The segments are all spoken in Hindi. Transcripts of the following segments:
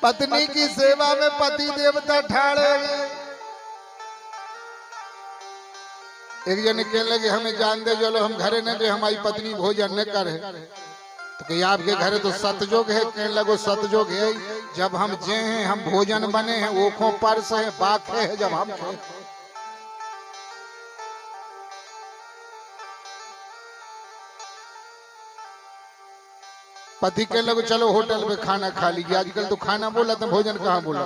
पत्नी की सेवा में पति देवता ठाड़े। एक जन कहने लगे हमें जान दे चलो हम घरे न दे हमारी पत्नी भोजन न करे तो कि आपके घरे तो सतजोग है। कहने लगो सतजोग है जब हम जे हैं हम भोजन बने हैं ओखों परस है बाखे है जब हम खाए। पति कहने लगे चलो होटल में खाना खा लीजिए। आजकल तो खाना बोला तो भोजन कहाँ बोला।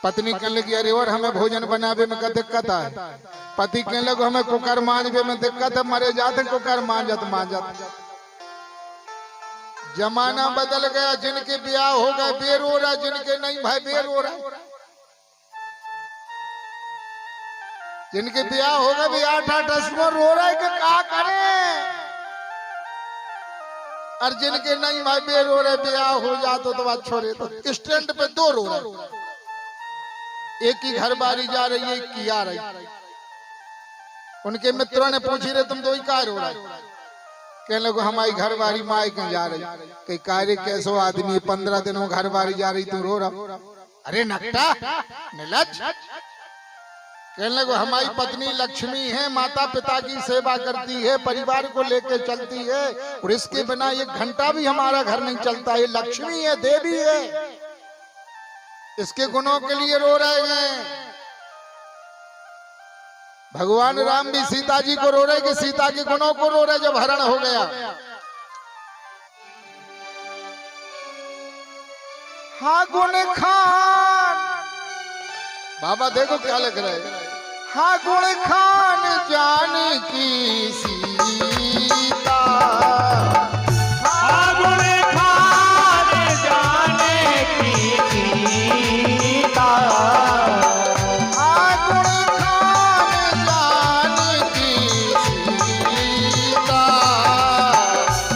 पत्नी कहने लगी अरे और हमें भोजन बनावे में क्या दिक्कत है। पति कहने लगे हमें कुकर मांजवे में दिक्कत है मरे जाते कुकर मांजत। जमाना बदल गया जिनके ब्याह हो गए बेर हो रहा जिनके नहीं भाई बेर हो रहा। जिनके ब्याह हो गए भी 8-8 रो रहा है कि क्या करें। और जिनके नहीं भाई बेर हो रहे ब्याह हो जाते तो बात छोड़े तो स्टैंड पे 2 रो रहे। एक की घर बारी जा रही है एक की आ रही। उनके मित्रों ने पूछी रहे तुम 2 ही कहाँ रो रहे। कहने लगे हमारी घर बारी माई कहीं जा रही। कहीं कार्य कैसो आदमी 15 दिनों घर बारी जा रही तू रो रहा। अरे नकटा निलज। कहने लगे हमारी पत्नी लक्ष्मी है माता पिता की सेवा करती है परिवार को लेकर चलती है और इसके बिना 1 घंटा भी हमारा घर नहीं चलता। ये लक्ष्मी है देवी है इसके गुणों के लिए रो रहे हैं। भगवान राम भी सीता जी को रो रहे कि सीता के गुणों को रो रहे जब हरण हो गया। हाँ गुण खान बाबा देखो क्या लिख रहे हैं। हाँ गुण खान जान की सीता। हाँ गुण खान जान की सीता। हाँ गुण खान जान की सीता।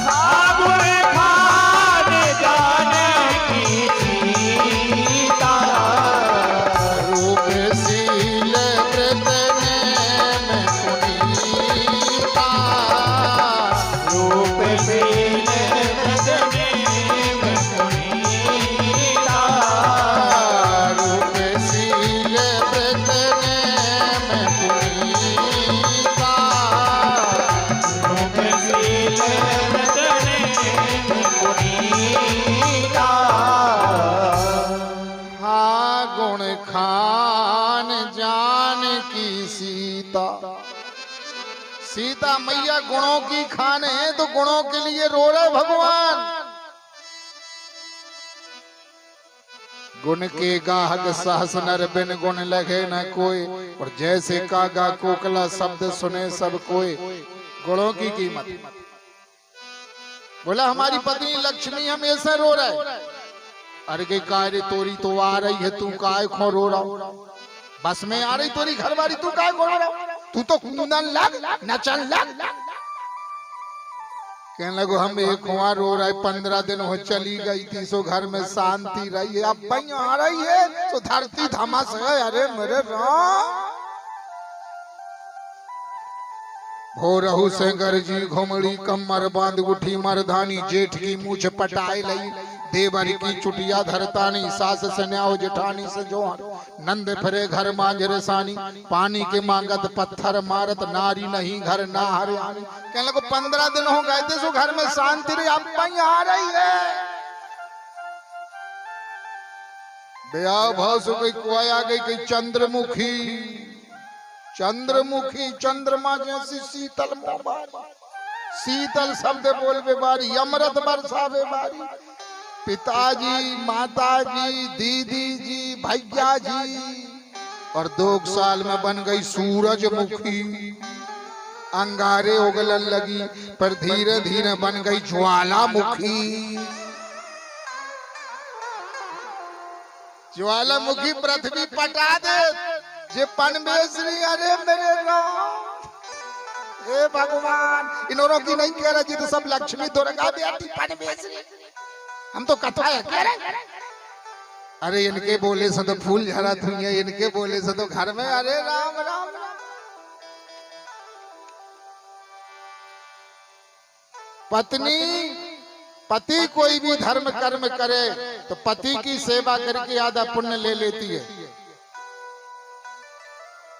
हाँ गुण खान जान की सीता। रूप शील व्रत में पुनीता। रूप शील व्रत में पुनीता। रूप शील व्रत में पुनीता। रूप शील व्रत में पुनीता। हाँ गुण खान जान की सीता। सीता मैया गुणों की खान है तो गुणों के लिए रो रहे भगवान। गुण के गाहक सहस नर बिन गुण लगे न कोई और जैसे कागा कोकला शब्द सुने सब कोई। गुणों की कीमत। बोला हमारी पत्नी लक्ष्मी हमेशा रो रहे। अरे के कार्य तोरी तो आ रही है तू काय खो रो रहा। बस में आ रही तोरी घरवाली तू काय खो रो रहा। तू तो कूदन लग नचन लग। कहने लगो हम एक हुआ रो रहे 15 दिन हो चली गई थी सो घर में शांति रही है। अब भाई आ रही है तो धरती धमास है। अरे मेरे राम भोरहु से गरजी घुमड़ी कमर बांध उठी मर्दानी जेठ की मूछ पटाए लई। देवर की चुटिया धरतानी सास से न्याओ जेठानी से जोहर। नंद फिरे घर मांझ रेसानी पानी के मांगत पत्थर मारत नारी नहीं घर ना हरियाणी। कहने लगे 15 दिन हो गए थे सो घर में शांति रही। अब भाई आ रही है। ब्याह भाव से कोई कुआई आ गई कोई चंद्रमुखी। चंद्रमुखी चंद्रमा जैसी शीतल मोबारी। शीतल शब्द बोलवे बारी अमृत बरसावे बारी। पिताजी माताजी दीदी जी भैया जी और 2 साल में बन गई सूरजमुखी। अंगारे उगलन लगी पर धीरे धीरे बन गई ज्वालामुखी। ज्वालामुखी पृथ्वी पटा दे जे पनमेश्वरी। अरे मेरे राम हे भगवान इन्होंने की नहीं कह रहा जी तो सब लक्ष्मी दुर्गा बेटी पनमेश्वरी। हम तो कथा है कह रहे। अरे इनके बोले से तो फूल झरा धुइया इनके बोले से तो घर में। अरे राम राम राम। पत्नी पति कोई भी धर्म कर्म करे तो पति की सेवा करके आधा पुण्य ले लेती है।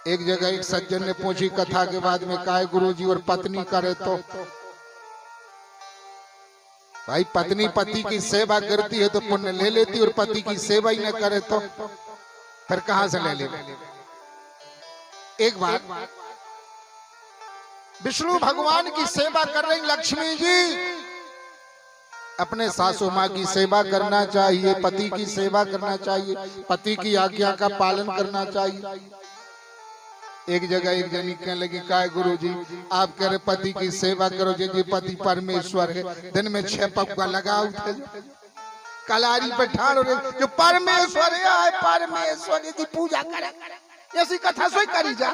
एक जगह एक सज्जन ने पूछी कथा के बाद में, कहा गुरुजी और पत्नी करे तो? भाई पत्नी पति की सेवा करती है तो पुण्य ले लेती, और पति की सेवा ही न करे तो फिर कहां से ले ले? एक बार विष्णु भगवान की सेवा कर रही लक्ष्मी जी, अपने सासू माँ की सेवा करना चाहिए, पति की सेवा करना चाहिए, पति की आज्ञा का पालन करना चाहिए। एक जगह एक जनी कहने लगी, काय गुरुजी आप कह रहे पति की सेवा करो, जी पति परमेश्वर है, दिन में 6 पक्का लगाओ थे कलारी पे ठाड़ हो रहे जो परमेश्वर है, परमेश्वर की पूजा करे, ऐसी कथा सोई करी जा।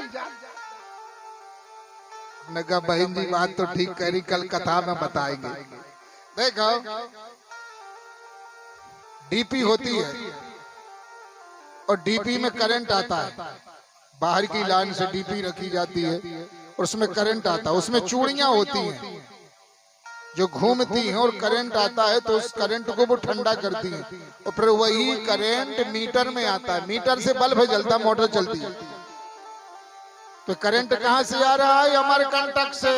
मैं कहा बहन जी बात तो ठीक करी, कल कथा में बताएंगे। देखो डीपी होती है और डीपी में करंट आता है, बाहर की लाइन से डीपी रखी जाती है और उसमें करंट आता है, उसमें चूड़ियां होती हैं जो घूमती हैं और करंट आता है तो उस करंट को वो ठंडा करती है, और फिर वही करंट मीटर में आता है, मीटर से बल्ब जलता, मोटर चलती है। तो करंट कहां से आ रहा है? अमरकंटक से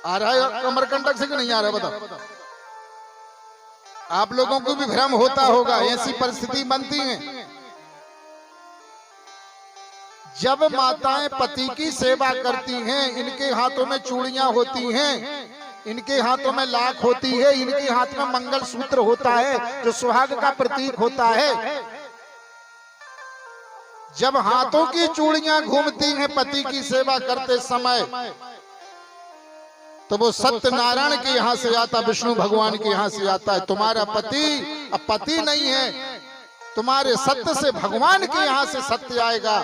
आ रहा है। अमरकंटक से कि नहीं आ रहा बताओ? आप लोगों को भी भ्रम होता होगा, ऐसी परिस्थिति बनती है। जब माताएं पति की सेवा करती हैं, इनके हाथों में चूड़ियां होती हैं, इनके हाथों में लाख होती है, इनके हाथ में मंगल सूत्र होता है जो सुहाग का प्रतीक होता है। जब हाथों की चूड़ियां घूमती हैं पति की सेवा करते समय, तो वो सत्यनारायण के यहाँ से आता, विष्णु भगवान के यहाँ से आता है। तुम्हारा पति अब पति नहीं है, तुम्हारे सत्य से भगवान के यहाँ से सत्य आएगा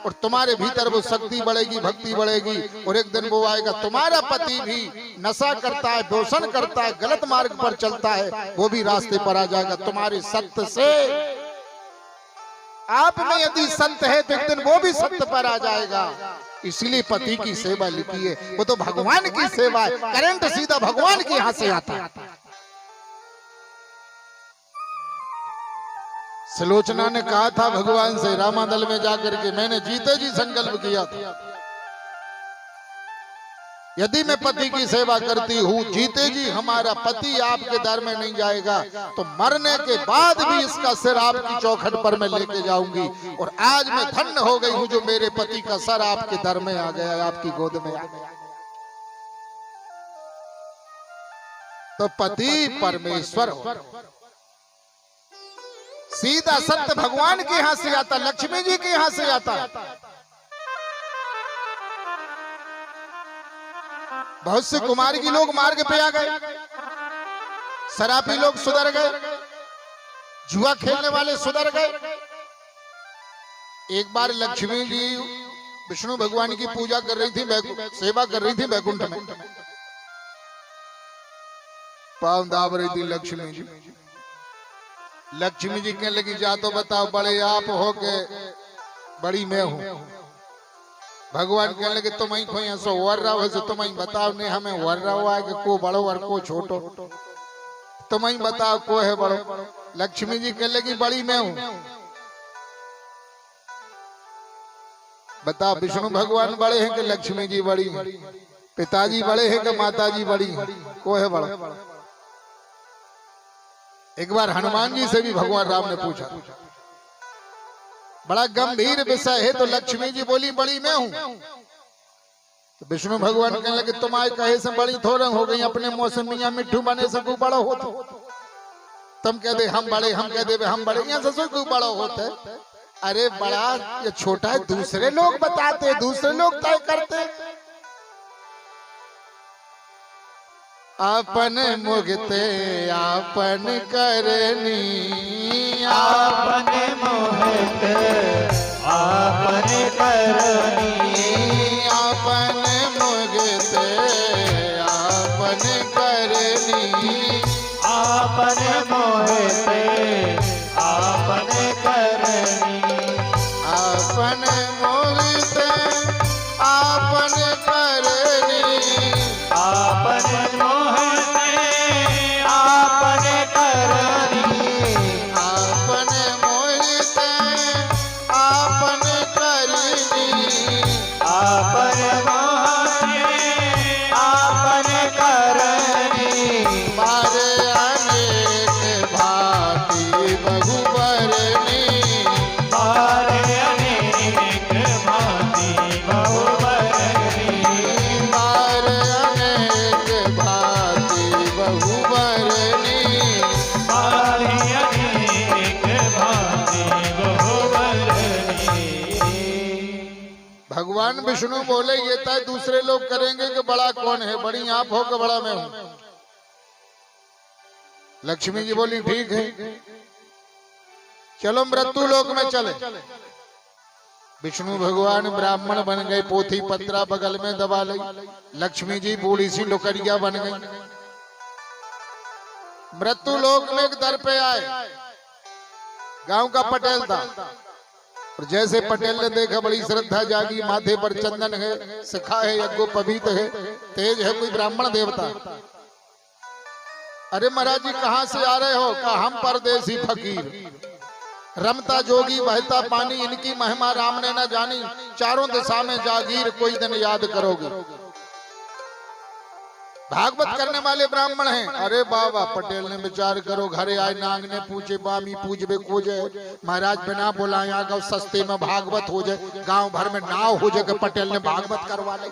और तुम्हारे भीतर वो शक्ति बढ़ेगी, भक्ति बढ़ेगी, और एक दिन वो आएगा। तुम्हारा पति भी नशा करता है, दोषण करता है, गलत मार्ग पर चलता है, वो भी रास्ते पर आ जाएगा तुम्हारे सत्य से। आप में यदि सत्य है तो एक दिन वो भी सत्य पर आ जाएगा। इसीलिए पति की सेवा लिखी है, वो तो भगवान की सेवा है, करंट सीधा भगवान के यहाँ से आता है। सुलोचना ने कहा था भगवान से रामादल में जाकर के, मैंने जीते जी संकल्प किया था यदि मैं पति की सेवा करती हूँ, जीते जी हमारा पति आपके दर में नहीं जाएगा तो मरने के बाद भी इसका सिर आपकी चौखट पर मैं लेके जाऊंगी। और आज मैं धन्य हो गई हूँ जो मेरे पति का सर आपके दर में आ गया, आपकी गोद में आ गया। तो पति परमेश्वर हो, सीधा सत्य भगवान के यहाँ से आता, लक्ष्मी जी के यहाँ से आता। बहुत से कुमार की लोग मार्ग पे आ गए, शराबी लोग सुधर गए, जुआ खेलने वाले सुधर गए। एक बार लक्ष्मी जी विष्णु भगवान की पूजा कर रही थी, सेवा कर रही थी बैकुंठ में, पाँव दाब रही थी लक्ष्मी जी। लक्ष्मी जी कहने लगी, जा तो बताओ बड़े आप हो के बड़ी मैं हूं। भगवान कहने लगे तुम ही खोई सो वर रहा हो, तुम ही बताओ, नहीं हमें वर रहा हुआ है कि को बड़ो और को छोटो, तुम ही बताओ को है बड़ो। लक्ष्मी जी कहने लगी बड़ी मैं हूं। बताओ विष्णु भगवान बड़े हैं कि लक्ष्मी जी बड़ी हैं? पिताजी बड़े हैं कि माता जी बड़ी हैं? को है बड़ा? एक बार हनुमान जी से भी भगवान राम ने पूछा, बड़ा गंभीर विषय है, तो लक्ष्मी जी बोली बड़ी मैं हूं। तो विष्णु भगवान कहने लगे तुम्हारे कहे से बड़ी थोड़ा हो गई, अपने मौसमिया मिट्ठू बने से को बड़ा होता, तुम कह दे हम बड़े, हम कह दे हम बड़े, यहाँ से को बड़ा होता। अरे बड़ा या छोटा है दूसरे लोग बताते, दूसरे लोग तय करते। आपन मुगते आपन करनी, आपन मुगते आपन करनी, आपन मुगते आपन करनी, आपन मुगते आपन करनी, आपन मुगते आपन करनी, आपन मोहते आप भगवान विष्णु बोले ये तय दूसरे लोग करेंगे कि बड़ा कौन है, बड़ी आप हो कि बड़ा मैं हूं। लक्ष्मी जी बोली ठीक है, चलो मृत्यु लोक में चले। विष्णु भगवान ब्राह्मण बन गए, पोथी पत्रा बगल में दबा ली। लक्ष्मी जी बूढ़ी सी डुकरिया बन गई। मृत्यु लोक में एक दर पे आए, गांव का पटेल था, और जैसे पटेल ने देखा बड़ी श्रद्धा जागी, माथे पर चंदन है, शिखा है, यज्ञोपवीत है, तेज है, कोई ब्राह्मण देवता। अरे महाराज जी कहां से आ रहे हो? कहा हम परदेसी फकीर, रमता जोगी बहता पानी, इनकी महिमा राम ने न जानी, चारों दिशा में जागीर, कोई दिन याद करोगे। भागवत करने वाले ब्राह्मण हैं। अरे बाबा, पटेल ने विचार करो, घरे आए नांग ने पूछे बामी पूजबे कोजे, महाराज बिना बुलाए आ गए, सस्ते में भागवत हो जाए, गांव भर में नाव हो जाए, पटेल ने भागवत करवा ले।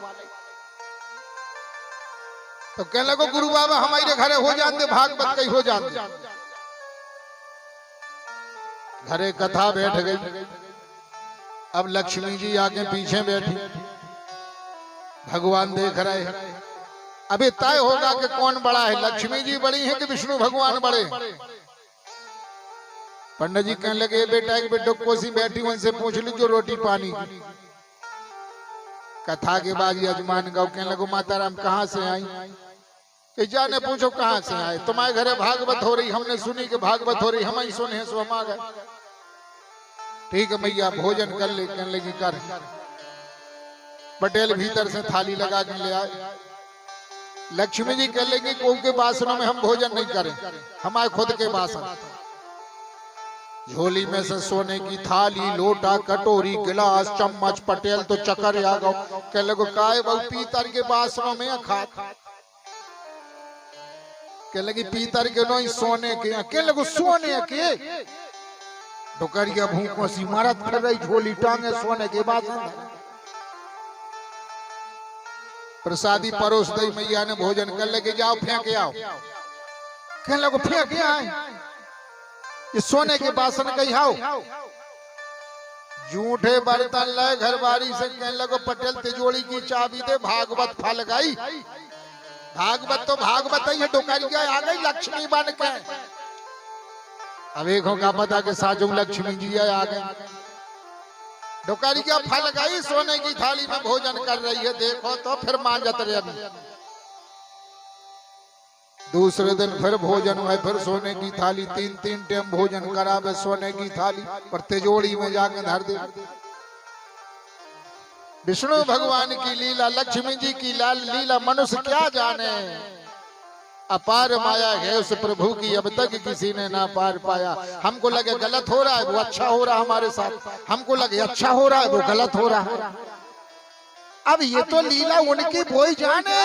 तो कहने लगो गुरु बाबा हमारे घरे हो जाते भागवत, कहीं हो जाते। घरे कथा बैठ गई। अब लक्ष्मी जी आगे पीछे बैठी, भगवान देख रहे हैं। अभी तय होगा कि कौन बड़ा है, लक्ष्मी जी बड़ी है कि विष्णु भगवान बड़े। पंडित जी कहने लगे बेटा एक बेटो कोसी बैठी, उनसे पूछ ली जो रोटी पानी की। कथा के बाद यजमान गाँव कहने लगो माता राम कहाँ से आई? कि जाने पूछो कहाँ से आए, तुम्हारे घरे भागवत हो रही, हमने सुनी कि भागवत हो रही, हम ही सुने हैं, सो हम आ गए। ठीक है मैया भोजन कर ले। कहने लगी कर। पटेल भीतर से थाली लगा के ले आए। लक्ष्मी जी कह लेंगे कोई के बासनों में हम भोजन नहीं करें, हमारे खुद के बासन। झोली में से सोने की थाली, लोटा, कटोरी, गिलास, चम्मच। पटेल तो चक्कर आ गए। कह लगो काय बहु पीतर के बासनों में खा। कह लगी पीतर के नहीं सोने के। कह लगो सोने के? डुकरिया भूखों सी मारत कर रही, झोली टांगे सोने के बासन। प्रसादी परोस दी, मैया ने भोजन कर लगे जाओ फेंक आओ। कहने लगो फेंक आए, ये सोने के बासन कहीं आओ। झूठे बर्तन लाए घर बारी से। कहने लगो पटेल तिजोरी की चाबी दे, भागवत फल गई। भागवत तो भागवत ही है, डुकरिया आ गई लक्ष्मी बन के। अब एक होगा पता के साजू लक्ष्मी जी आ गए। डुकरिया फल गई, सोने की थाली में भोजन कर रही है। देखो तो फिर मांजत रही। दूसरे दिन फिर भोजन हुआ, फिर सोने की थाली, तीन तीन टाइम भोजन करावे सोने की थाली, पर तिजोरी में जाकर धर दे। विष्णु भगवान की लीला, लक्ष्मी जी की लीला मनुष्य क्या जाने। अपार माया है उस प्रभु की, अब तक किसी ने ना पार पाया। हमको लगे गलत हो रहा है, वो अच्छा हो रहा है हमारे साथ। हमको लगे अच्छा हो रहा है, वो गलत हो रहा है। अब ये तो लीला उनकी वो ही जाने,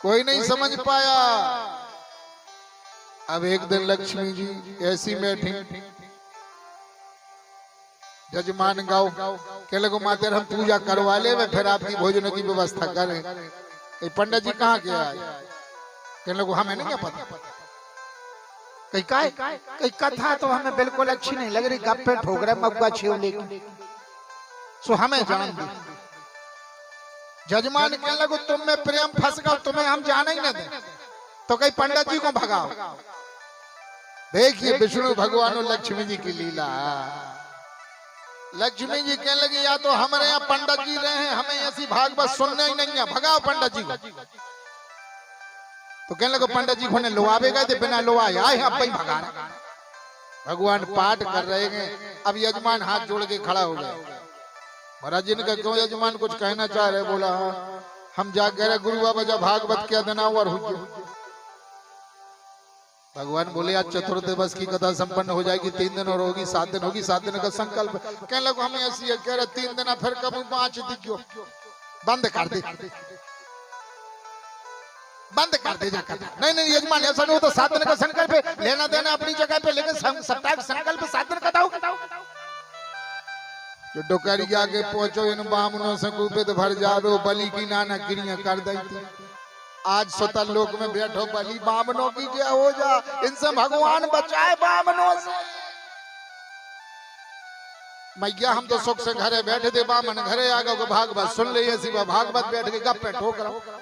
कोई नहीं समझ पाया। अब एक दिन लक्ष्मी जी ऐसी बैठी, जजमान गाओ कह लगो माते हम पूजा करवा ले, फिर आपकी भोजन की व्यवस्था करें। पंडित जी कहाँ के आए? कहने लगो हमें नहीं पता। कहीं कथा तो हमें बिल्कुल अच्छी नहीं लग रही, गप्पे ठोक रहे मग्गा छियो लेके, सो हमें जान दी। जजमान कहने लगो तुम में प्रेम फंस गया, तुम्हें हम जाने ही न दे, तो कहीं पंडित जी को भगाओ। देखिए विष्णु भगवान और लक्ष्मी जी की लीला। लक्ष्मी जी कहने लगी या तो हमारे यहाँ पंडित जी रहे हैं, हमें ऐसी भागवत सुनना ही नहीं है, भगाओ पंडित जी को। तो कहने लगे पंडित जी को ने लोआवे गए थे, बिना लोआए आए अब भाई भगा। भगवान पाठ कर रहे हैं। अब यजमान हाथ जोड़ के खड़ा हो गया। महाराज जी ने कहा क्यों यजमान कुछ कहना चाह रहे? बोला हाँ हम जाग गए गुरु बाबा जब भागवत क्या देना और भगवान बोले आज चतुर्थ दिवस की कथा संपन्न हो जाएगी, 3 दिन और होगी, 7 दिन होगी, 7 दिन का संकल्प। कहने लगो हमें ऐसी कह रहे 3 दिन फिर कब 5 दिखो, बंद कर दे, बंद कर दे जाकर। नहीं नहीं यजमान ऐसा नहीं हो तो 7 दिन का संकल्प लेना देना अपनी जगह पे, लेकिन सप्ताह संकल्प 7 दिन कटाओ। जो डोकरी आगे पहुंचो इन बामनों से कुपित भर जाओ, बलि की नाना क्रिया कर दी। आज स्वतः लोक में बैठो, बलि बामनों की जय हो जा, इनसे भगवान बचाए बामनों से। मैया हम तो सुख से घरे बैठे थे, बामन घरे आ गए भागवत सुन लिए सिवा भागवत बैठ के गप पे ठोक रहा।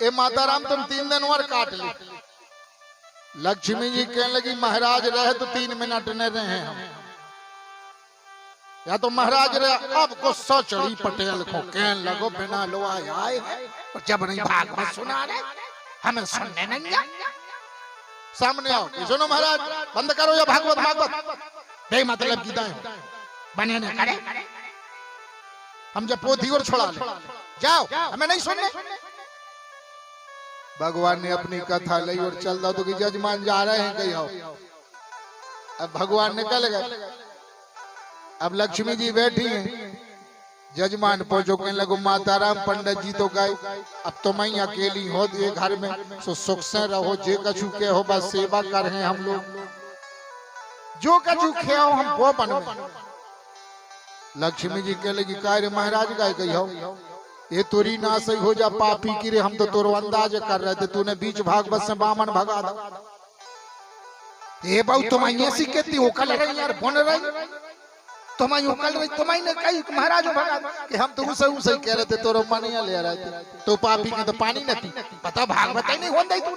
ए माता राम तुम 3 दिन और काट ली। लक्ष्मी जी कहने लगी महाराज रहे तो 3 मिनट न रहे हम, या तो महाराज रहे। अब गुस्सा चढ़ी पटेल को, कहने लगो बिना लोआ आए और जब नहीं भागवत सुना रहे हमें सुनने नहीं जा। सामने आओ कि सुनो महाराज बंद करो या भागवत भागवत बेमतलब की दाएं बने न करे। हम जब पोथी और छोड़ा ले जाओ, हमें नहीं सुनने। भगवान ने अपनी कथा ली और चल दो तो कि जजमान जा रहे हैं कहीं हो। अब भगवान निकल गए। अब लक्ष्मी जी बैठी हैं, जजमान पहुंचो कहने लगो माता राम पंडित जी तो गए, अब तुम ही अकेली हो ये घर में, सो सुख से रहो। जे कछु के हो बस सेवा कर हैं हम लोग, जो कछु खे हो हम वो बनवे। लक्ष्मी जी कह लगी कार्य महाराज गए कही हो, ये तुरी ना सही हो जा पापी की रे, हम तो तोरो अंदाज कर रहे थे, तूने बीच भागवत से बामन भगा दो। ये बहु तुम ऐसी कहती हो कल रही यार बन रही, तुम कल रही तुम ने कही महाराज भगा कि हम तो उसे कह रहे थे तोरो पानी ले रहे थे, तो पापी की तो पानी न पी, पता भागवत ही नहीं हो गई तू।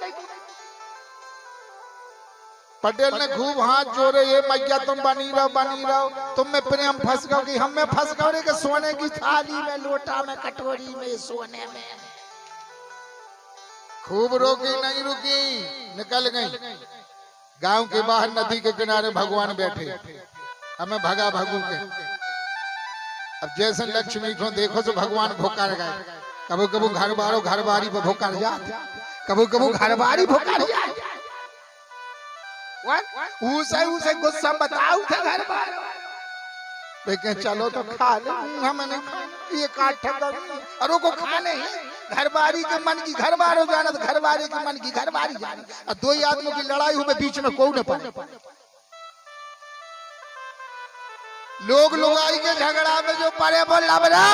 पटेल ने खूब हाथ जोड़े, ये मैया तुम बनी रहो, तुम में प्रेम फंस गओ कि हम में फंस गओ रे, कि सोने की थाली में लोटा में कटोरी में सोने में। खूब रोकी नहीं रुकी, निकल गई। गांव के बाहर नदी के किनारे भगवान बैठे, हमें भगा भगू के। अब जैसे लक्ष्मी को देखो तो भगवान भोकर गए। कबू कबू घर बारी पर भोकर जाते, कबू कबू घर बारी भोकर जाते। उसे गुस्सा बताओ थे घर बार, लेकिन चलो तो खा ले, हमें नहीं खाना, ये काट और को खाने हैं। घर बारी के मन की घर बार हो जाना, तो घर बारी के मन की घर बारी जाना। और 2 आदमियों की लड़ाई हुई बीच में कोई न पड़े। लोग लुगाई के झगड़ा में जो पड़े बोल लबरा,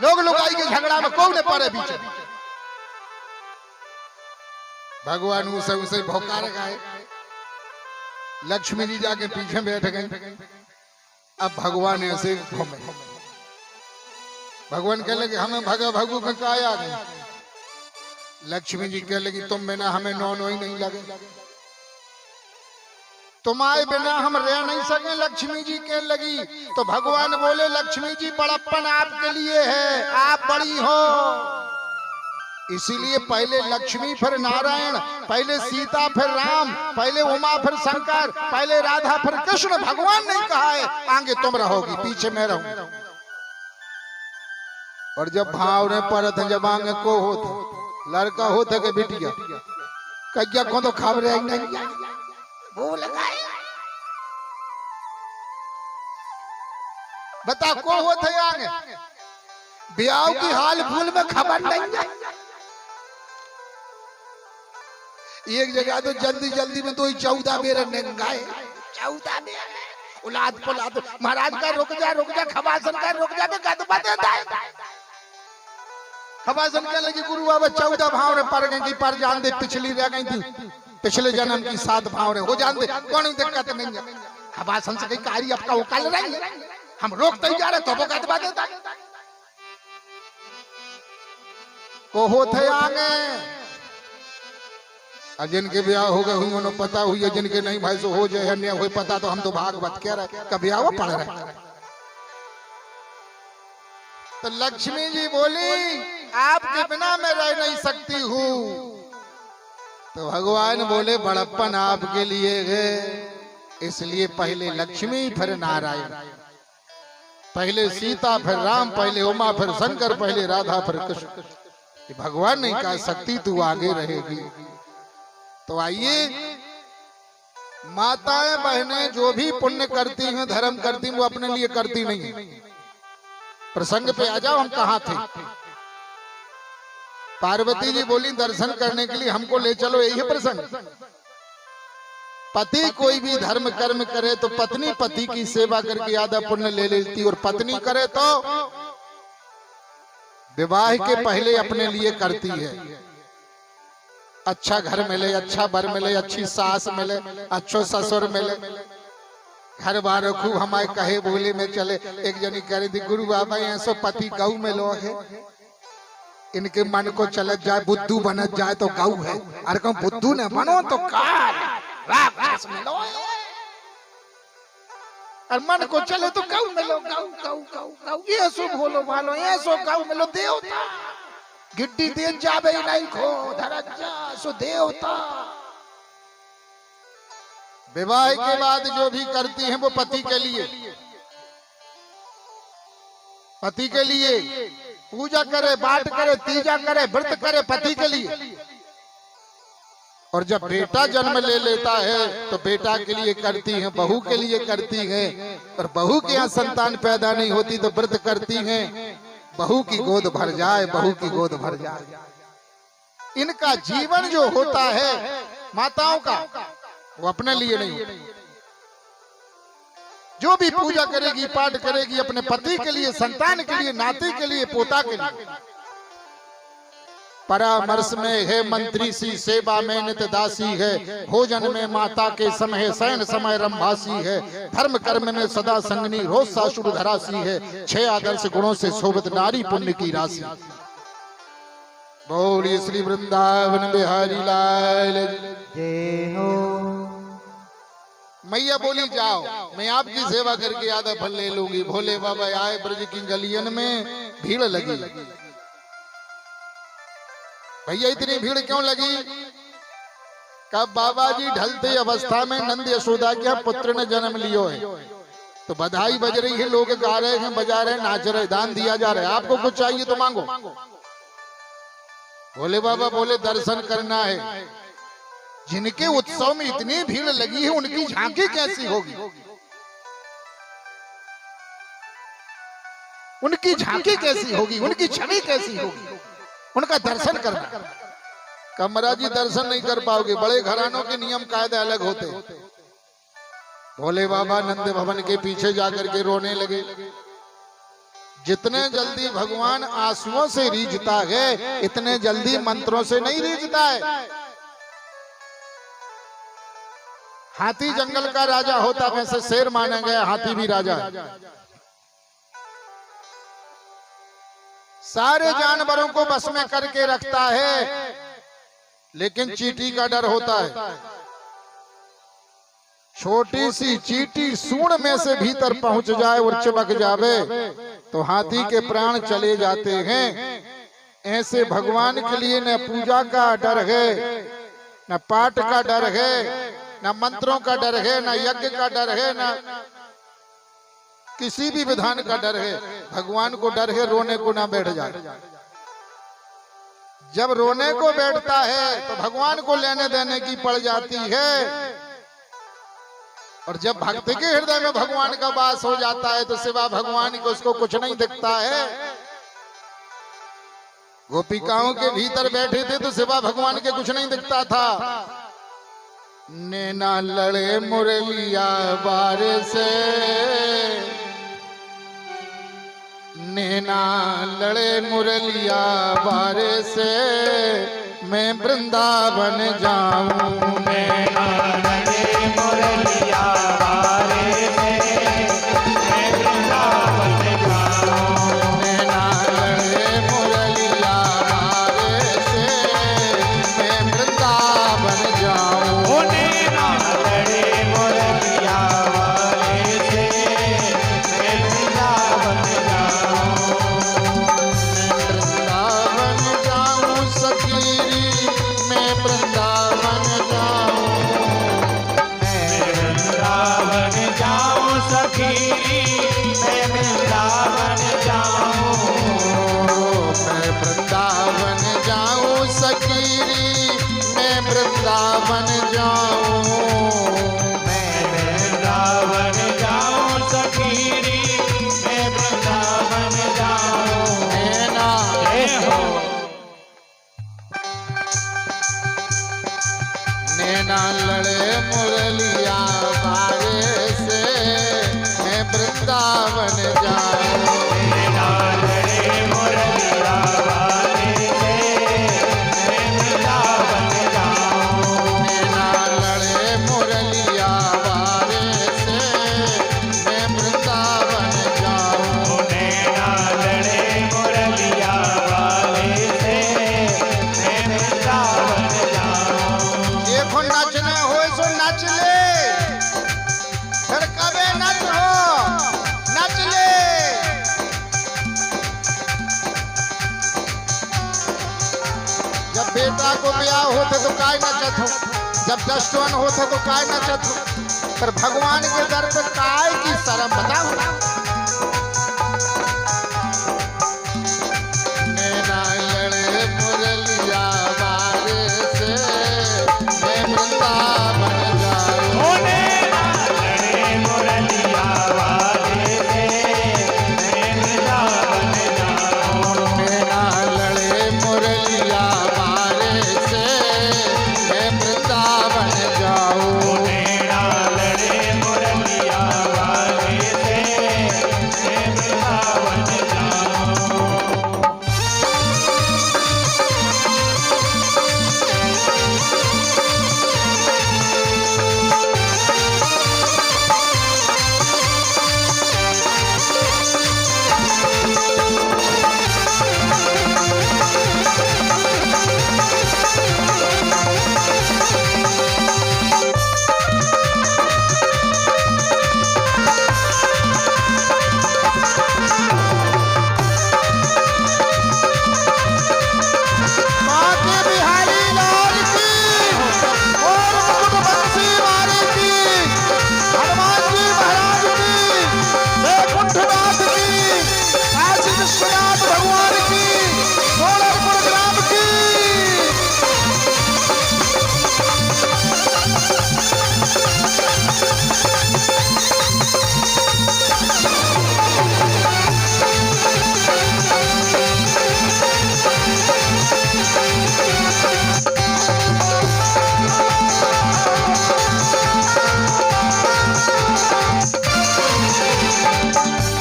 लोग लुगाई के झगड़ा में कोई न पड़े बीच में। भगवान उसे भौकार गए। लक्ष्मी जी जाके पीछे बैठ गई। अब भगवान ऐसे घूमे, भगवान कह लगे हमें भगा भगू में काया गई। लक्ष्मी जी कह लगी तुम बिना हमें नौ ही नहीं लगे, तुम्हारे बिना हम रह नहीं सके। लक्ष्मी जी कह लगी तो भगवान बोले लक्ष्मी जी बड़प्पन आपके लिए है, आप बड़ी हो, इसीलिए पहले लक्ष्मी फिर नारायण, पहले सीता फिर राम, पहले उमा फिर शंकर, पहले राधा फिर कृष्ण। भगवान ने कहा है आगे तुम रहोगी, पीछे मैं रहूंगा। और जब भाव ने परत जब आगे को होता, लड़का होता के बिटिया कज्जा को तो खबर नहीं भूल गए। बता को होते आगे ब्याह की हाल भूल में खबर नहीं। एक जगह तो जल्दी में तो 14 बेर नंगाए, 14 बेर उलाद पुलाद। महाराज का रुक जा खबासन का रुक जा के गदबा देता है। खबासन क्या लगी गुरु बाबा 14 भाव रे पर गई पर जान दे, पिछली रह गई थी, पिछले जन्म की 7 भाव रे हो जान दे, कौन दिक्कत नहीं है। खबासन से कहीं कारी आपका उकल रही है, हम रोकते ही जा रहे तो वो गदबा देता है। को होते आगे जिनके ब्याह हो गए हुई उन्हें पता हुई है, जिनके नहीं भाई सो हो जाए अन्य हो पता, तो हम तो भागवत कह रहे कभी आओ पढ़ रहे। तो लक्ष्मी जी बोली आपके बिना मैं रह नहीं सकती हूँ। तो भगवान बोले बड़प्पन आपके लिए है, इसलिए पहले लक्ष्मी फिर नारायण, पहले सीता फिर राम, पहले उमा फिर शंकर, पहले राधा फिर कृष्ण। भगवान ने कहा शक्ति तू आगे रहेगी। तो आइए माताएं बहनें जो भी पुण्य करती हैं, धर्म करती हैं, वो अपने लिए करती नहीं। प्रसंग पे आ जाओ, हम कहाँ थे। पार्वती जी बोली दर्शन करने के लिए हमको ले चलो, यही है प्रसंग। पति कोई भी धर्म कर्म करे तो पत्नी पति की सेवा करके आधा पुण्य ले लेती, और पत्नी करे तो विवाह के पहले अपने लिए करती है। अच्छा घर मिले, अच्छा बर मिले, अच्छी सास मिले, अच्छो ससुर मिले, घर बार खूब हमारे कहे बोले में चले। एक जनी कह रही थी गुरु बाबा ऐसो पति गऊ में लोग है, इनके मन को चलत जाए बुद्धू बनत जाए तो गऊ है। अरे कहूं बुद्धू ने बनो तो कार में लो, और मन को चले तो गऊ में लो, गऊ गऊ गऊ गऊ ये सो बोलो मानो ये सो गऊ में लो। देवता गिट्टी दे जावे नहीं खो धरजा सो देवता। विवाह के बाद जो भी करती हैं वो पति के लिए, पति के लिए पूजा करे, पाठ करे, तीजा करे, व्रत करे, पति के लिए। और जब बेटा जन्म ले लेता है तो बेटा के लिए करती हैं, बहू के लिए करती हैं। और बहू के यहाँ संतान पैदा नहीं होती तो व्रत करती हैं, बहू की गोद भर जाए, बहू की गोद भर जाए। इनका जीवन जो होता है माताओं का वो अपने लिए नहीं होता। जो भी पूजा करेगी, पाठ करेगी अपने पति के लिए, संतान के लिए, नाती के लिए, पोता के लिए। परामर्श में है मंत्री सी, सेवा में नित दासी है। भोजन में माता के समय, शयन समय रंभासी है। धर्म कर्म में सदा संगनी, रोज सासुर धरासी है। 6 आदर्श गुणों से शोभित नारी पुण्य की राशि। बोलिए श्री वृंदावन बिहारी लाल जय हो। मैया बोली जाओ मैं आपकी सेवा करके आधा फल ले लूंगी। भोले बाबा आए ब्रज की गलियन में, भीड़ लगी। भैया इतनी भीड़ क्यों लगी? कब बाबा जी ढलते अवस्था में नंद यशोदा के पुत्र ने जन्म लियो है तो बधाई बज रही है, लोग गा रहे हैं, बजा रहे हैं, नाच रहे, दान दिया जा रहा है। आपको कुछ चाहिए तो मांगो। भोले बाबा बोले दर्शन करना है। जिनके उत्सव में इतनी भीड़ लगी है उनकी झांकी कैसी होगी, उनकी झांकी कैसी होगी, उनकी छवि कैसी होगी, उनका दर्शन करना। कमरा जी दर्शन नहीं कर पाओगे, बड़े घरानों के नियम कायदे अलग होते। भोले बाबा नंद भवन के पीछे जाकर के रोने लगे। जितने जल्दी भगवान आंसुओं से रीझता है इतने जल्दी मंत्रों से नहीं रीझता है। हाथी जंगल का राजा होता, वैसे शेर माना गया, हाथी भी राजा है। सारे जानवरों को बस में करके रखता है, लेकिन चींटी का डर होता है। छोटी सी चींटी सूंड में से भीतर पहुंच जाए और चिपक जावे तो हाथी के प्राण चले जाते हैं। ऐसे भगवान के लिए न पूजा का डर है, न पाठ का डर है, न मंत्रों का डर है, न यज्ञ का डर है, न किसी भी विधान का डर है। भगवान को डर है रोने को ना बैठ जाए। जब रोने को बैठता है तो भगवान को लेने देने की पड़ जाती है। और जब भक्त के हृदय में भगवान का वास हो जाता है तो सिवा भगवान को उसको कुछ नहीं दिखता है। गोपिकाओं के भीतर बैठे थे तो सिवा भगवान के कुछ नहीं दिखता था। नैना लड़े मुरलिया बारे से, नैना लड़े मुरलिया बारे से, मैं वृंदावन जाऊं। नैना लड़े मुरलिया बारे से, मैं वृंदावन जाऊं। नैना लड़े मुरलिया बारे से, मैं वृंदावन जाऊं। ओ नैना लड़े मुरलिया बारे से, मैं वृंदावन वृंदावन जाऊं सखीरी, मैं वृंदावन जाऊं। बेटा को ब्याह होते तो काय नचत हो, जब दस्टवन होते तो काय नचत हो, पर भगवान के दर पे काय की शर्म बताओ। नैना लड़े मुरलिया बारे से, मैं वृंदावन जाऊं। ओ नैना लड़े मुरलिया वाले से, मैं वृंदावन जाऊं। नैना लड़े मुरलिया बारे से, मैं वृंदावन जाऊं। नैना लड़े मुरलिया वाले से, मैं वृंदावन जाऊं। बाके बिहारी लाल की और मुकुट बंसी वाले की, हनुमान जी महाराज की, वैकुंठनाथ की, काशी विश्वनाथ भगवान की, सोलरपुर ग्राम की।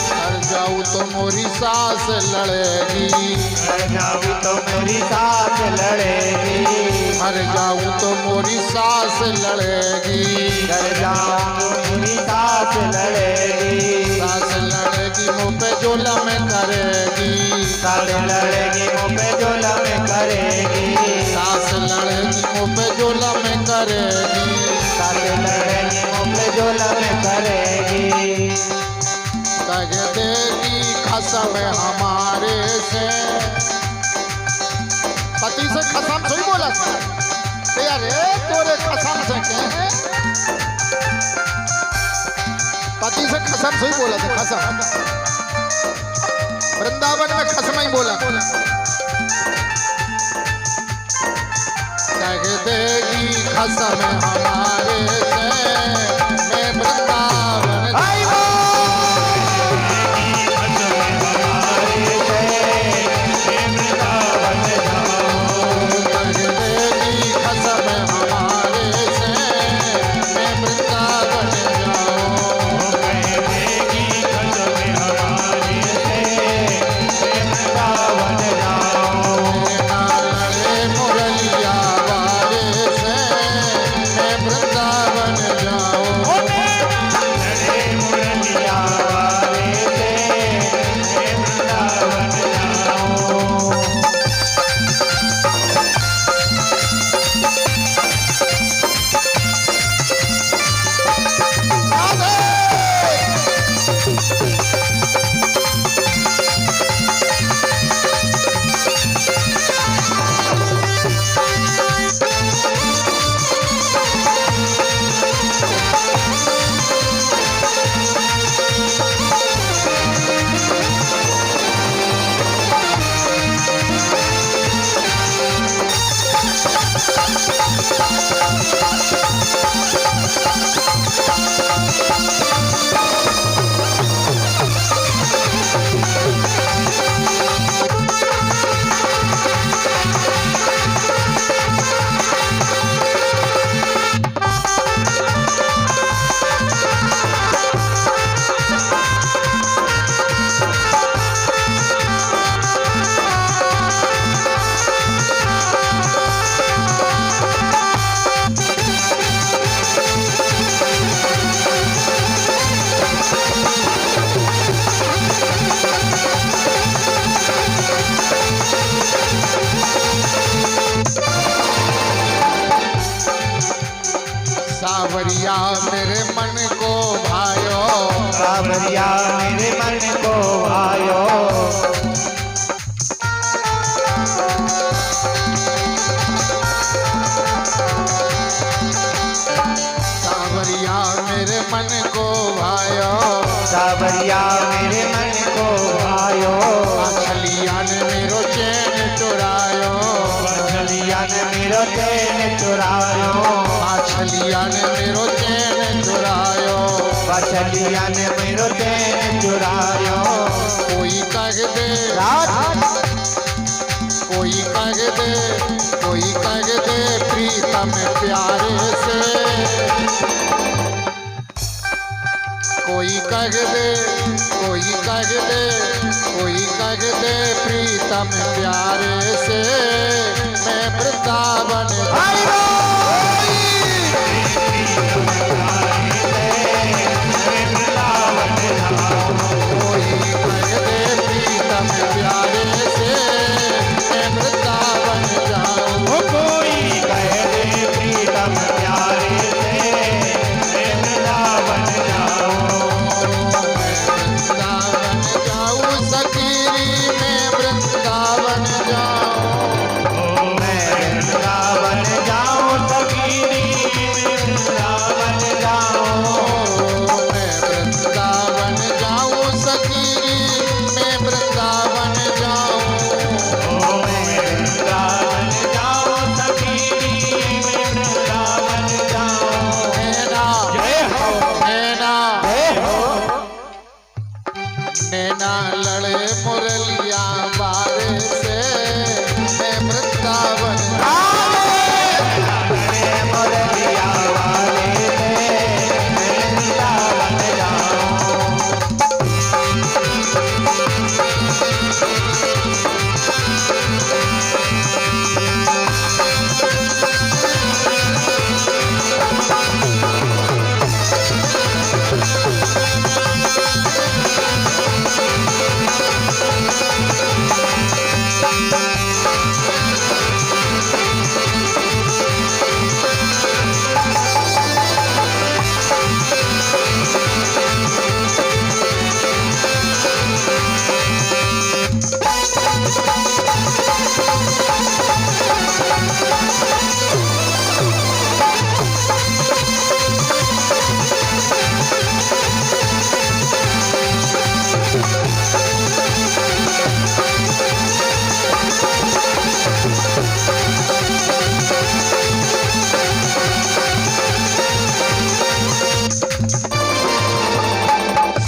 मर जाऊं तो मोरी सास लड़ेगी, मर जाऊं तो मेरी साथ लड़ेगी। मर जाऊं तो मोरी सास लड़ेगी, डर जाऊं तो मेरी साथ लड़ेगी। सास लड़ेगी मुँह पे जुल्म करेगी, साथ लड़ेगी मुँह पे जुल्म करेगी। सास लड़ेगी मुँह पे जुल्म करेगी। साथ लड़ेगी मुँह पे जुल्म करेगी। कह देगी खसम हमारे से, पति से खसम सही बोला था, अरे तोरे खसम से के पति से खसम सही बोला था, खसम वृंदावन में खसम ही बोला। कह देगी खसम हमारे से, मैं वृंदावन आई वो हमारे से, मैं वृंदावन जाऊं। कह देगी खसम हमारे से, मैं वृंदावन जाऊं। कहेगी कसम हमारे से, मैं वृंदावन जाऊं। नैना लड़े मुरलिया बारे से, मैं वृंदावन मेरो चैन चुरायो, बाछलिया ने मेरो चैन चुरायो, बछलिया ने मेरो चैन चुरायो। कोई कह दे कोई कह दे कोई कह दे प्रीतम प्यारे से, कोई कह दे कोई कह दे कोई कह दे प्रीतम प्यारे से, मैं वृंदावन कोई कह दे प्रीतम प्यारे से, मैं वृंदावन जाऊं। कोई कह दे प्रीतम प्यारे से, मैं वृंदावन जाऊं। वृंदावन जाऊं सखीरी, मैं वृंदावन जाऊं। मैं वृंदावन जाऊं सखीरी, मैं वृंदावन जाऊं। मैं वृंदावन जाऊं सखीरी, मैं वृंदावन जाऊं। मैं वृंदावन जाऊं सखीरी, मैं वृंदावन जाऊं। नैना जय हो, नैना जय हो। नैना लड़े मुरलिया बारे से, मैं वृंदावन लड़े मुरलिया वाले से, मैं वृंदावन जाऊं।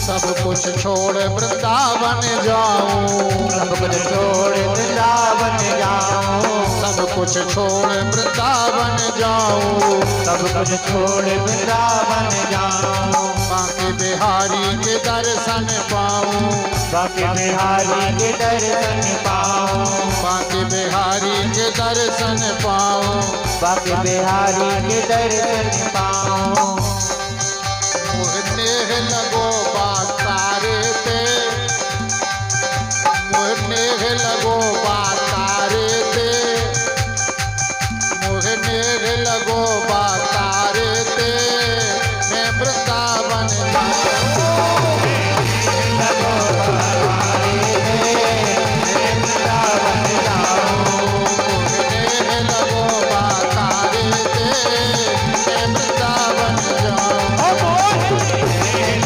सब कुछ छोड़ वृंदावन जाऊं। सब कुछ छोड़ वृंदावन जाऊं। सब कुछ छोड़ वृंदावन जाऊं। सब कुछ छोड़ वृंदावन जाऊं। बांके बिहारी के दर्शन पाऊं। बांके बिहारी के दर्शन पाऊं। बांके बिहारी के दर्शन पाऊं। बांके बिहारी के दर्शन पाऊं। मुझने लगो बात तारे ते, मुझने लगो बात तारे ते, मुझने लगो बात तारे ते, मैं वृंदावन मुझने लगो बात तारे ते, मैं वृंदावन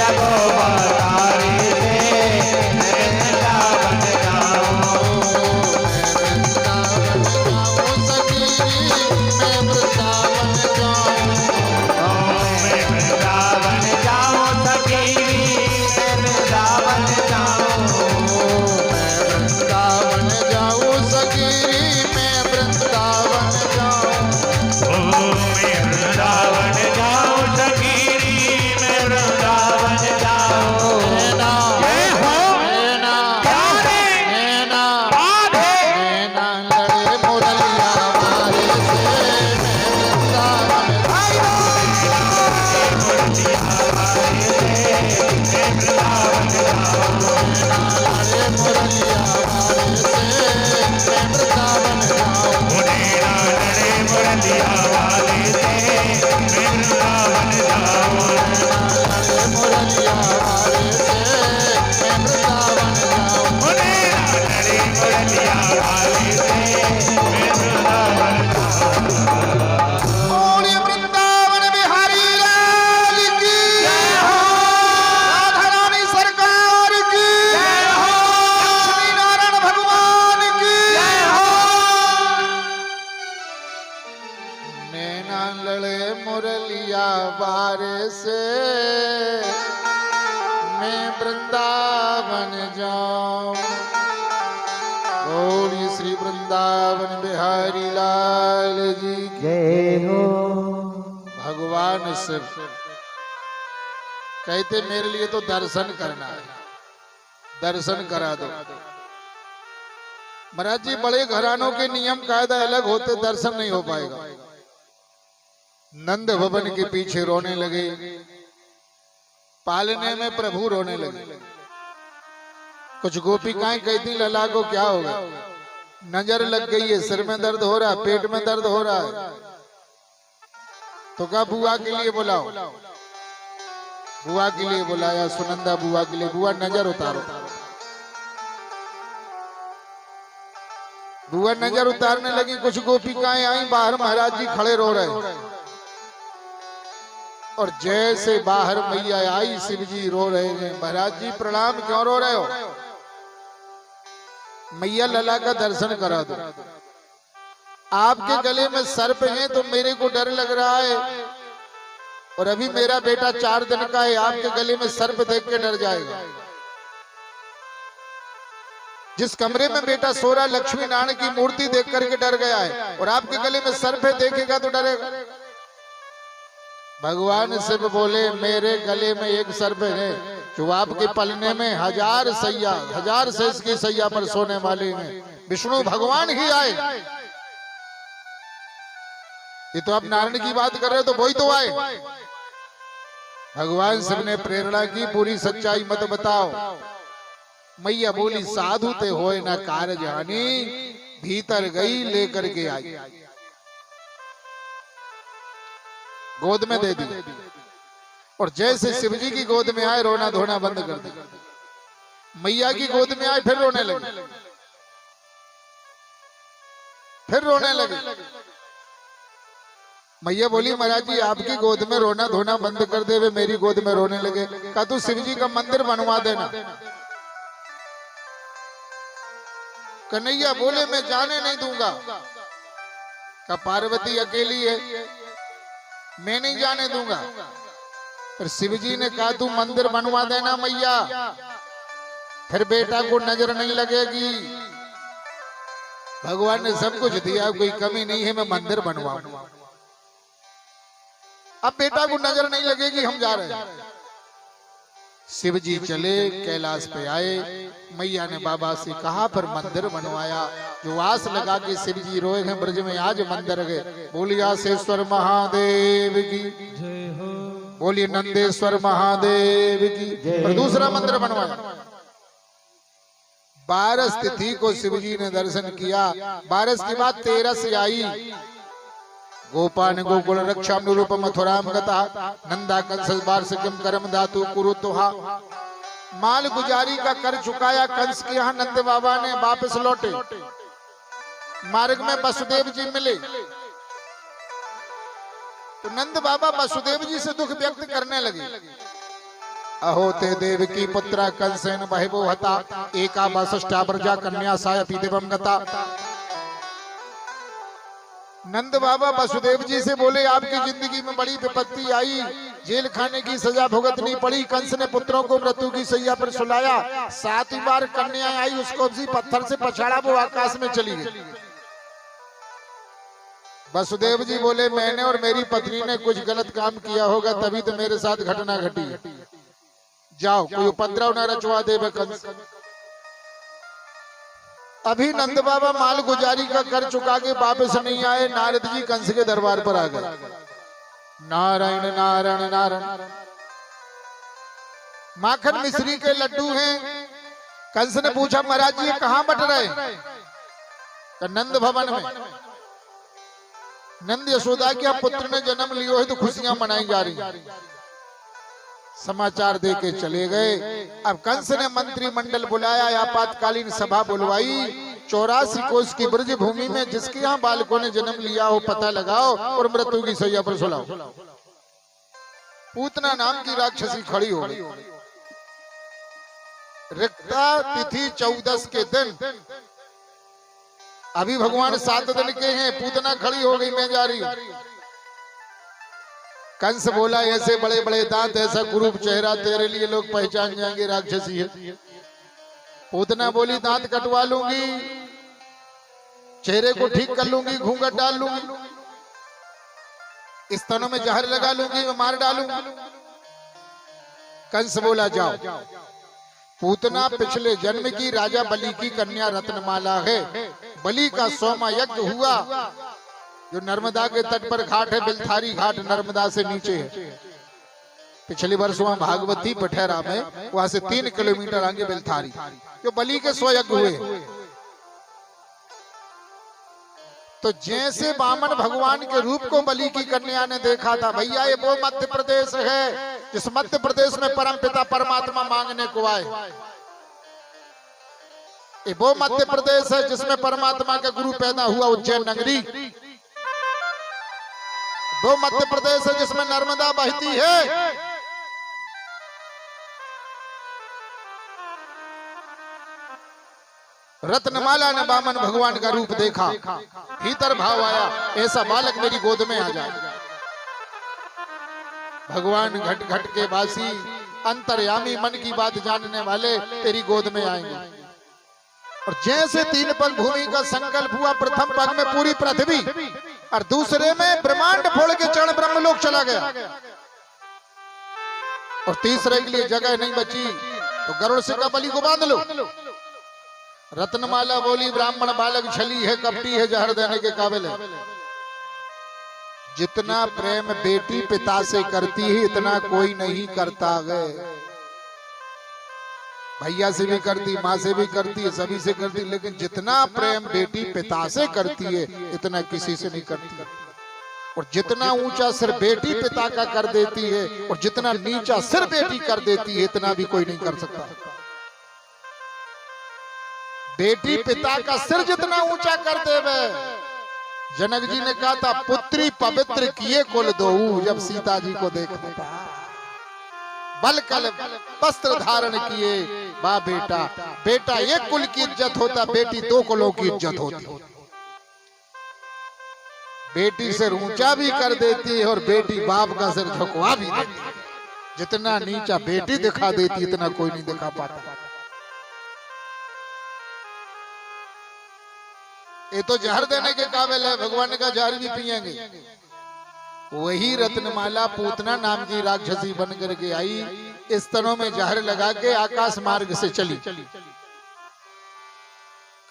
लगो बतारे से, मैं वृंदावन जाऊं। वृंदावन जाऊं सखी, मैं वृंदावन जाऊं। मैं वृंदावन जाऊं सखीरी, मैं वृंदावन जाऊं। मैं वृंदावन जाऊं सखीरी, मैं वृंदावन जाऊं। मैं वृंदावन जाऊं सखीरी, मैं वृंदावन जाऊं। नैना जय हो। नैना राधे नैना राधे। नैना लड़े मुरलिया मारे से, मैं वृंदावन लड़े मुरलिया मारे से, मैं वृंदावन जाऊं। लड़े मुरलिया मारे से, मैं वृंदावन जाऊं। बोलिए वृंदावन बिहारी लाल की, राधा रानी सरकार की, लक्ष्मी नारायण भगवान की। बोलिए श्री वृंदावन बिहारी लाल जी की जय हो। भगवान शिव कहते मेरे लिए तो दर्शन करना है, दर्शन करा दो। महाराज जी बड़े घरानों के नियम कायदा अलग होते, दर्शन नहीं हो पाएगा। नंद भवन के पीछे रोने लगे, पालने में प्रभु रोने लगे। कुछ गोपिकाएं कहती लला को क्या होगा, नजर लग गई है, सिर में दर्द हो रहा है, पेट में दर्द हो रहा है। तो कहा बुआ के लिए बुलाओ, बुआ के लिए बुलाया, सुनंदा बुआ के लिए। बुआ नजर उतारो। बुआ नजर उतारने लगी। कुछ गोपिकाएं आई बाहर, महाराज जी खड़े रो रहे। और जैसे बाहर मैया आई, शिव जी रो रहे हैं। महाराज जी प्रणाम, क्यों रो रहे हो? मैया लला का दर्शन करा दो। आपके गले में सर्प है तो मेरे को डर लग रहा है, और अभी मेरा बेटा 4 दिन का है, आपके गले में सर्प देख के डर जाएगा। जिस कमरे में बेटा सो रहा, लक्ष्मी नारायण की मूर्ति देख करके डर गया है, और आपके गले में सर्प देखेगा तो डरेगा। भगवान शिव बोले मेरे गले में एक सर्प है, जो आपके पलने में 1000 सैया, 1000 शेष की सैया पर सोने वाले हैं। विष्णु भगवान ही आए। ये तो आप नारायण की बात कर रहे हो, तो वही तो आए। भगवान शिव ने प्रेरणा की, पूरी सच्चाई मत बताओ। मैया बोली साधु ते होए ना कारज हानि, भीतर गई लेकर के आई, गोद में दे दी। और जैसे शिव जी की गोद में आए, रोना धोना बंद कर दिया। मैया की गोद में आए, फिर रोने लगे, फिर रोने लगे। मैया बोली महाराज जी आपकी गोद में रोना धोना बंद कर दे, वे मेरी गोद में रोने लगे। कहा तू शिव जी का मंदिर बनवा देना। कन्हैया बोले मैं जाने नहीं दूंगा। कहा पार्वती अकेली है, मैं नहीं जाने दूंगा। पर शिव जी ने कहा तू मंदिर बनवा देना मैया, फिर बेटा को नजर नहीं लगेगी। भगवान ने सब कुछ दिया, कोई कमी नहीं है, मैं मंदिर बनवाऊंगा। अब बेटा को नजर नहीं लगेगी, हम जा रहे हैं। शिव जी चले, कैलाश पे आए। मैया ने बाबा से कहा पर मंदिर बनवाया। जो आस लगा के शिव जी रोए हैं ब्रज में, आज मंदिर गए। बोलिए आसेश्वर महादेव की जय हो, बोलिए नंदेश्वर महादेव की। और दूसरा मंदिर बनवाया। 12 तिथि को शिव जी ने दर्शन किया। 12 के बाद 13 से आई। गोपान गोकुल रक्षा निरूप मथुराम गता, नंदा कंस वार्षिकम करम धातु कुरुतुहा। माल गुजारी का कर चुकाया कंस के यहाँ नंद बाबा ने, वापस लौटे। मार्ग में वसुदेव जी मिले, तो नंद बाबा वसुदेव जी से दुख व्यक्त करने लगे। अहो ते देव की पुत्रा कंसेन बहिबो हता, एका वसिष्ठा प्रजा कन्या सायपी देवम गता। नंद बाबा वसुदेव जी से बोले आपकी जिंदगी में बड़ी विपत्ति आई, जेल खाने की सजा भुगतनी पड़ी। कंस ने पुत्रों को मृत्यु की सैया पर सुलाया। 7 बार कन्या आई, उसको उसी पत्थर से पछाड़ा, वो आकाश में चली गई। वसुदेव जी बोले मैंने और मेरी पत्नी ने कुछ गलत काम किया होगा, तभी तो मेरे साथ घटना घटी। जाओ कोई उपद्रव न रचवा दे कंस। अभी नंद बाबा माल गुजारी का कर चुका के वापस नहीं आए, नारद जी कंस के दरबार पर आ गए। नारायण नारायण नारायण। माखन मिश्री के लड्डू हैं। कंस ने पूछा महाराज जी ये कहां बट रहे? तो नंद भवन में। नंद यशोदा के पुत्र ने जन्म लियो है तो खुशियां मनाई जा रही। समाचार दे के चले गए। अब कंस ने मंत्रिमंडल बुलाया, आपातकालीन सभा बुलवाई। 84 कोस की ब्रज भूमि में जिसके यहाँ बालकों ने जन्म लिया हो पता लगाओ और मृत्यु की सैया पर सुलाओ। पूतना नाम की राक्षसी खड़ी हो गई। रिक्ता तिथि 14 के दिन, अभी भगवान 7 दिन के हैं, पूतना खड़ी हो गई, मैं जा रही हूं। कंस बोला ऐसे बड़े बड़े दांत, ऐसा कुरूप चेहरा, तेरे लिए लोग पहचान जाएंगे राक्षसी है। पूतना बोली दांत कटवा लूंगी, चेहरे को ठीक कर लूंगी, घूंघट डाल लूंगी, स्तनों में जहर लगा लूंगी, मैं मार डालूंगी। कंस बोला जाओ, पूतना पिछले जन्म की राजा बलि की कन्या रत्नमाला है। बलि का 100वां यज्ञ हुआ जो नर्मदा के तट पर घाट है, बिलथारी घाट नर्मदा से नीचे है। पिछले वर्ष वहां भागवती पठेरा में, वहां से 3 किलोमीटर आगे बिलथारी, जो बलि के 100 यज्ञ हुए। तो जैसे वामन भगवान के रूप को बलि की कन्या ने देखा था, भैया ये वो मध्य प्रदेश है जिस मध्य प्रदेश में परम पिता परमात्मा मांगने को आए। ये वो मध्य प्रदेश है जिसमें परमात्मा का गुरु पैदा हुआ, उज्जैन नगरी। वो मध्य प्रदेश है जिसमें नर्मदा बहती है। रत्नमाला ने वामन भगवान का रूप देखा, भीतर भाव आया, ऐसा बालक मेरी गोद में आ जाए। भगवान घट घट के वासी, अंतर्यामी, मन की बात जानने वाले तेरी गोद में आएंगे। और जैसे 3 पग भूमि का संकल्प हुआ, प्रथम पग में पूरी पृथ्वी और दूसरे में ब्रह्मांड फोड़ के चरण ब्रह्मलोक चला गया। और तीसरे के लिए जगह नहीं बची तो गरुड़ से का बलि को बांध लो। रत्नमाला बोली, ब्राह्मण बालक छली है, कपटी है, जहर देने के काबिल है। जितना प्रेम बेटी पिता से करती है इतना कोई नहीं करता है। भैया से भी करती, माँ से भी करती है, सभी से करती, लेकिन जितना प्रेम बेटी पिता से करती है इतना किसी से नहीं करती। और जितना ऊंचा सिर बेटी पिता का कर देती है और जितना नीचा सिर बेटी कर देती है इतना भी कोई नहीं कर सकता। बेटी पिता का सिर जितना ऊंचा कर देवे, जनक जी ने कहा था, पुत्री पवित्र किए कुल दोऊ, जब सीता जी को देखा बल कल वस्त्र धारण किए बा बेटा। बेटा एक कुल की इज्जत होता, बेटी 2 कुलों की इज्जत होती। बेटी सिर ऊंचा भी कर देती है और बेटी बाप का सिर झुकवा भी देती है। जितना नीचा बेटी दिखा देती इतना कोई नहीं दिखा पाता। ये तो जहर देने के काबिल है, भगवान का जहर भी पिएंगे। वही रत्नमाला पूतना नाम की राक्षसी बन करके आई, स्तनों में जहर लगा के आकाश मार्ग से चली।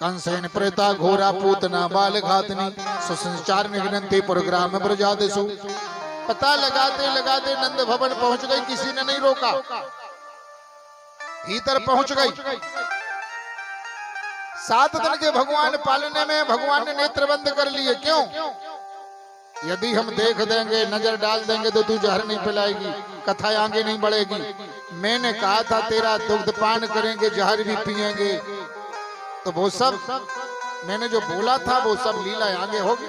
कंसेन प्रेता घोरा पूतना बाल घातनी सुसंचार निघनते पुरग्राम ब्रजादेशु। पता लगाते लगाते नंद भवन पहुंच गई, किसी ने नहीं रोका, भीतर पहुंच गई। 7 दिन के भगवान पालने में भगवान ने नेत्र बंद कर लिए। क्यों? यदि हम देख देंगे, नजर डाल देंगे तो तू जहर नहीं पिलाएगी, कथा आगे नहीं बढ़ेगी। मैंने कहा था तेरा दुग्ध पान करेंगे, जहर भी पिएंगे, तो वो सब मैंने जो बोला था वो सब लीला आगे होगी।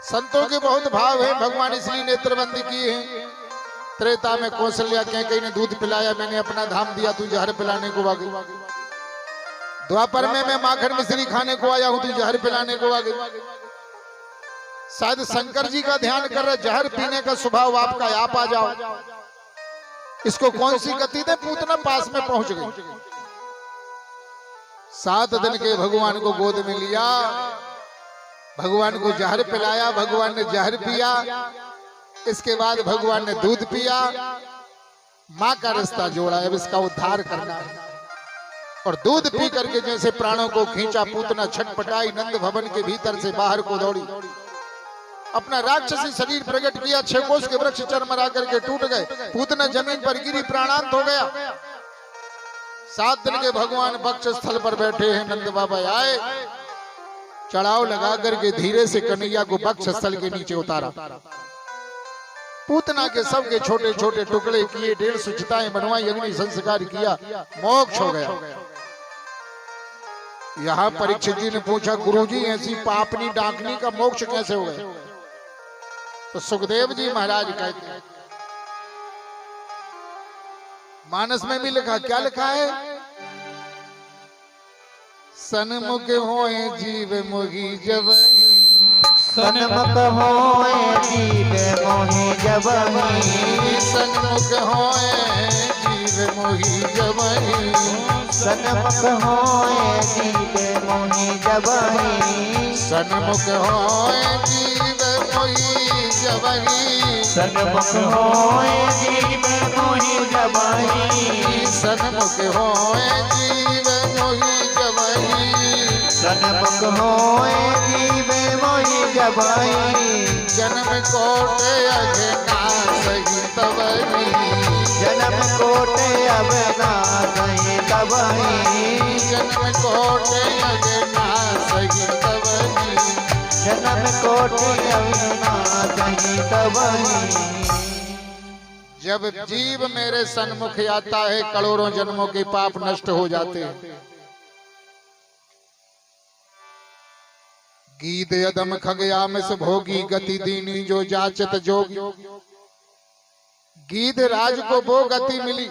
संतों के बहुत भाव है, भगवान इसलिए नेत्रबंदी किए हैं। त्रेता में कौशल्या कहीं ने दूध पिलाया, मैंने अपना धाम दिया, तू जहर पिलाने को आ गई। द्वापर में मैं माखन मिश्री खाने को आया हूं, तू जहर पिलाने को आ गई। शायद शंकर जी का ध्यान कर रहे, जहर पीने का स्वभाव आपका, आप आ जाओ। इसको कौन सी गति दे, पूतना पास में पहुंच गई। 7 दिन के भगवान को गोद में लिया, भगवान को जहर पिलाया, भगवान ने जहर पिया। इसके बाद भगवान ने दूध पिया, मां का रिश्ता जोड़ा, अब इसका उद्धार करना है। और दूध पी करके जैसे प्राणों को खींचा, पूतना छटपटाई, नंद भवन के भीतर से बाहर को दौड़ी, अपना राक्षसी शरीर प्रकट किया। 6 कोस के वृक्ष चरमरा करके टूट गए, पूतना जमीन पर गिरी, प्राणांत हो गया। 7 दिन के भगवान वक्ष स्थल पर बैठे हैं, नंद बाबा आए, चढ़ाव लगा करके धीरे से कन्हैया को वक्ष स्थल के नीचे उतारा। पूतना के सबके छोटे छोटे टुकड़े किए, 150 चिताएं बनवाई, अग्नि संस्कार किया, मोक्ष हो गया। यहाँ परीक्षित जी ने पूछा, गुरुजी ऐसी पापनी डाकनी का मोक्ष कैसे हो गया? तो सुखदेव जी महाराज कहते हैं, मानस में भी लिखा, क्या लिखा है? सन्मुख होए जीव मोही जबहि, सन्मुख होए जीव मोहि जबहि, सन्मुख होए जीव मोही जबहि, सनमुख होए जीवे मोहि जबहि सन्मुख होए जीव मोहि जबहि सनमुख होए जीवे मोहि जबहि सन्मुख होए जीव मोहि जबहि सनमुख होए जीवे मोहि जबहि जन्म कोट अघनासहि तबहि जन्म कोटि अविनाशहि तबहि जन्म कोट अघनासहि तबहि जन्म कोटि अविनाशहि तबहि। जब जीव मेरे सन्मुख आता है करोड़ों जन्मों के पाप नष्ट हो जाते हैं। गीत यदम खगयामिस भोगी गति दीनी जो जाचत जोगी। गीत राज को वो गति मिली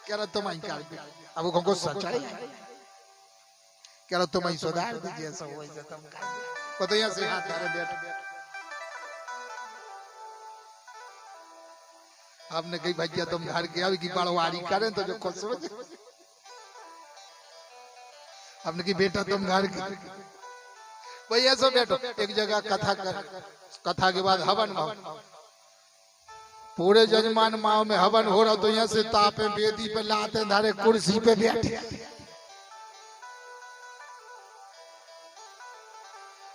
कह रहा तुम कर दे अब वो गुस्सा चढ़े कह रहा तुम सुधार दीजिए सब वैसे तुम कर दे तो यहाँ से हाथ धरे बैठ आपने कही भैया तुम घर के अब की बड़वारी करें तो जो खुश हो जाए। आपने की बेटा तुम घर के भैया सब बैठो एक जगह कथा कर कथा के बाद हवन हो पूरे जजमान माओ में हवन हो रहा तो यहाँ से तापे बेदी पे लाते धारे कुर्सी पे बैठे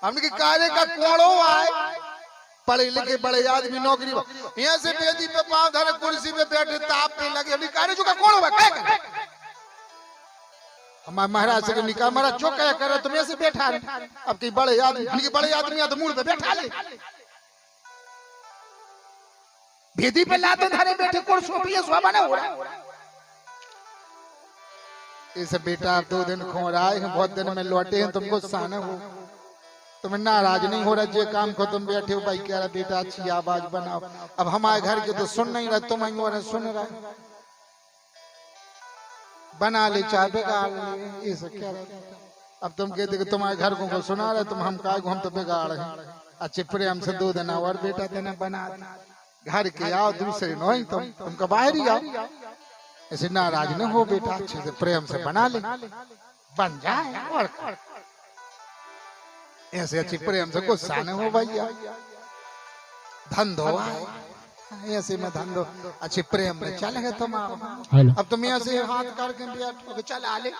हमने की कार्य का कोड़ो आए पढ़े लिखे बड़े आदमी नौकरी यहाँ से बेदी पे पांव धारे कुर्सी पे बैठे ताप पे लगे हमने कार्य जो का कोड़ो है हमारे महाराज से निकाह महाराज जो क्या कर तुम यहाँ से बैठा अब की बड़े आदमी तो मूड पे बैठा ले भेदी पे लाते धारे बैठे कुर्सी पे शोभा हो रहा इस बेटा आप 2 दिन खो रहा है बहुत दिन में लौटे हैं तुमको साने हो तुम्हें नाराज नहीं हो रहा जो काम को तुम बैठे हो भाई कह रहा बेटा अच्छी आवाज बनाओ अब हमारे घर के तो सुन नहीं रहा तुम सुन रहा बना ले चाहे बिगाड़ ले ये सब क्या अब तुम कहते कि तुम्हारे घर को सुना रहे तुम हम का हम तो बिगाड़ रहे अच्छे प्रेम से 2 दिन और बेटा देना बना घर के आओ दूसरे नहीं तुमको बाहर ही आओ ऐसे नाराज न हो बेटा अच्छे से प्रेम से बना ले बन जाए और ऐसे अच्छी प्रेम से गुस्सा न हो भैया धंधो ऐसे में धंधो अच्छी प्रेम में चलेगा तुम अब तुम यहाँ से हाथ करके बैठो चल आले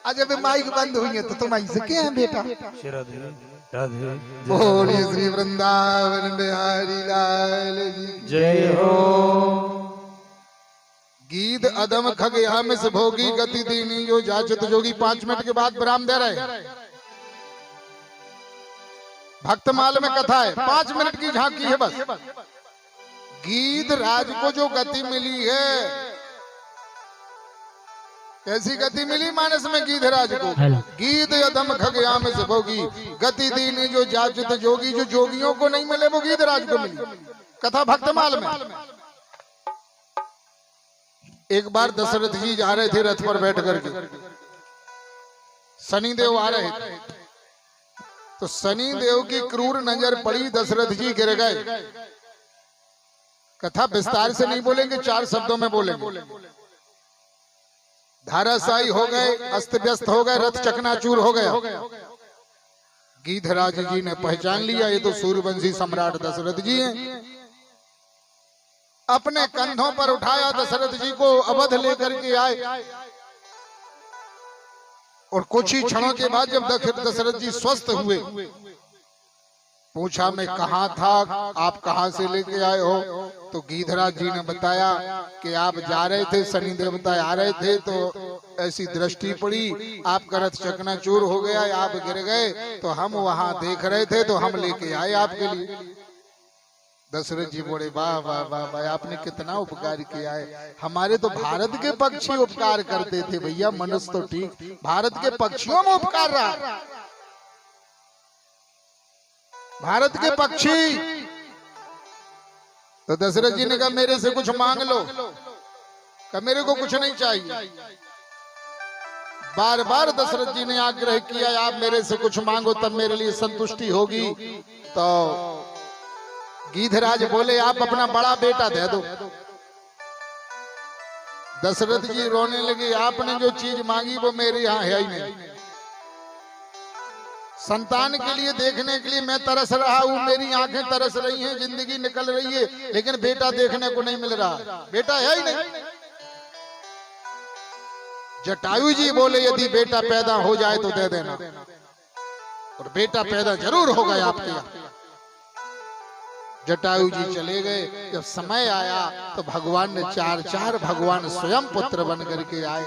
आज अभी माइक बंद हुई है तो तुम ऐसे क्या है बेटा बोलिए श्री वृंदावन बिहारी लाल जी जय हो। गीत अदम खगया में से भोगी गति दीनी जो जाचत जोगी 5 मिनट के बाद विराम दे रहे भक्तमाल में कथा है 5 मिनट की झांकी है बस। गीत राज को जो गति मिली है कैसी गति मिली मानस में गीधराज को गीत यदम खगया में से भोगी गति दीनी जो जाचत जोगी जो जोगियों को नहीं मिले वो गीधराज को मिली कथा भक्तमाल में। एक बार दशरथ जी जा रहे थे रथ पर बैठ करके शनिदेव आ रहे थे तो शनिदेव की क्रूर नजर पड़ी दशरथ जी गिर गए। कथा विस्तार से नहीं बोलेंगे 4 शब्दों में बोलेंगे। धाराशायी हो गए अस्त व्यस्त हो गए रथ चकनाचूर हो गया। गीधराज जी ने पहचान लिया ये तो सूर्यवंशी सम्राट दशरथ जी हैं। अपने कंधों पर उठाया दशरथ जी को अवध लेकर के आए और कुछ ही क्षणों के बाद जब दशरथ जी स्वस्थ हुए पूछा मैं कहाँ था आप कहाँ से लेके आए हो तो गीधराज जी ने बताया कि आप जा रहे थे शनि देवता आ रहे थे तो ऐसी दृष्टि पड़ी आपका रथ चकनाचूर हो गया आप गिर गए तो हम वहां देख रहे थे तो हम लेके आए आपके लिए। दशरथ जी बोले वाह वाह वाह वाह, आपने कितना उपकार किया है। हमारे तो भारत के पक्षी उपकार करते थे भैया, मनुष्य तो ठीक, भारत के पक्षियों में उपकार रहा। भारत के पक्षी। तो दशरथ जी ने कहा मेरे से कुछ मांग लो। कहा मेरे को कुछ नहीं चाहिए। बार बार दशरथ जी ने आग्रह किया आप मेरे से कुछ मांगो तब मेरे लिए संतुष्टि होगी। तो गीधराज बोले आप अपना बड़ा बेटा दे दो। दशरथ जी रोने लगे, आपने जो चीज मांगी वो मेरे यहाँ है ही नहीं। संतान के लिए देखने के लिए मैं तरस रहा हूँ, मेरी आंखें तरस रही हैं, जिंदगी निकल रही है, लेकिन बेटा देखने को नहीं मिल रहा, बेटा है ही नहीं। जटायु जी बोले यदि बेटा पैदा हो जाए तो दे देना, और बेटा पैदा जरूर हो गया आपके यहाँ। जटायु जी चले गए। जब समय आया तो भगवान ने चार भगवान स्वयं पुत्र बन करके आए।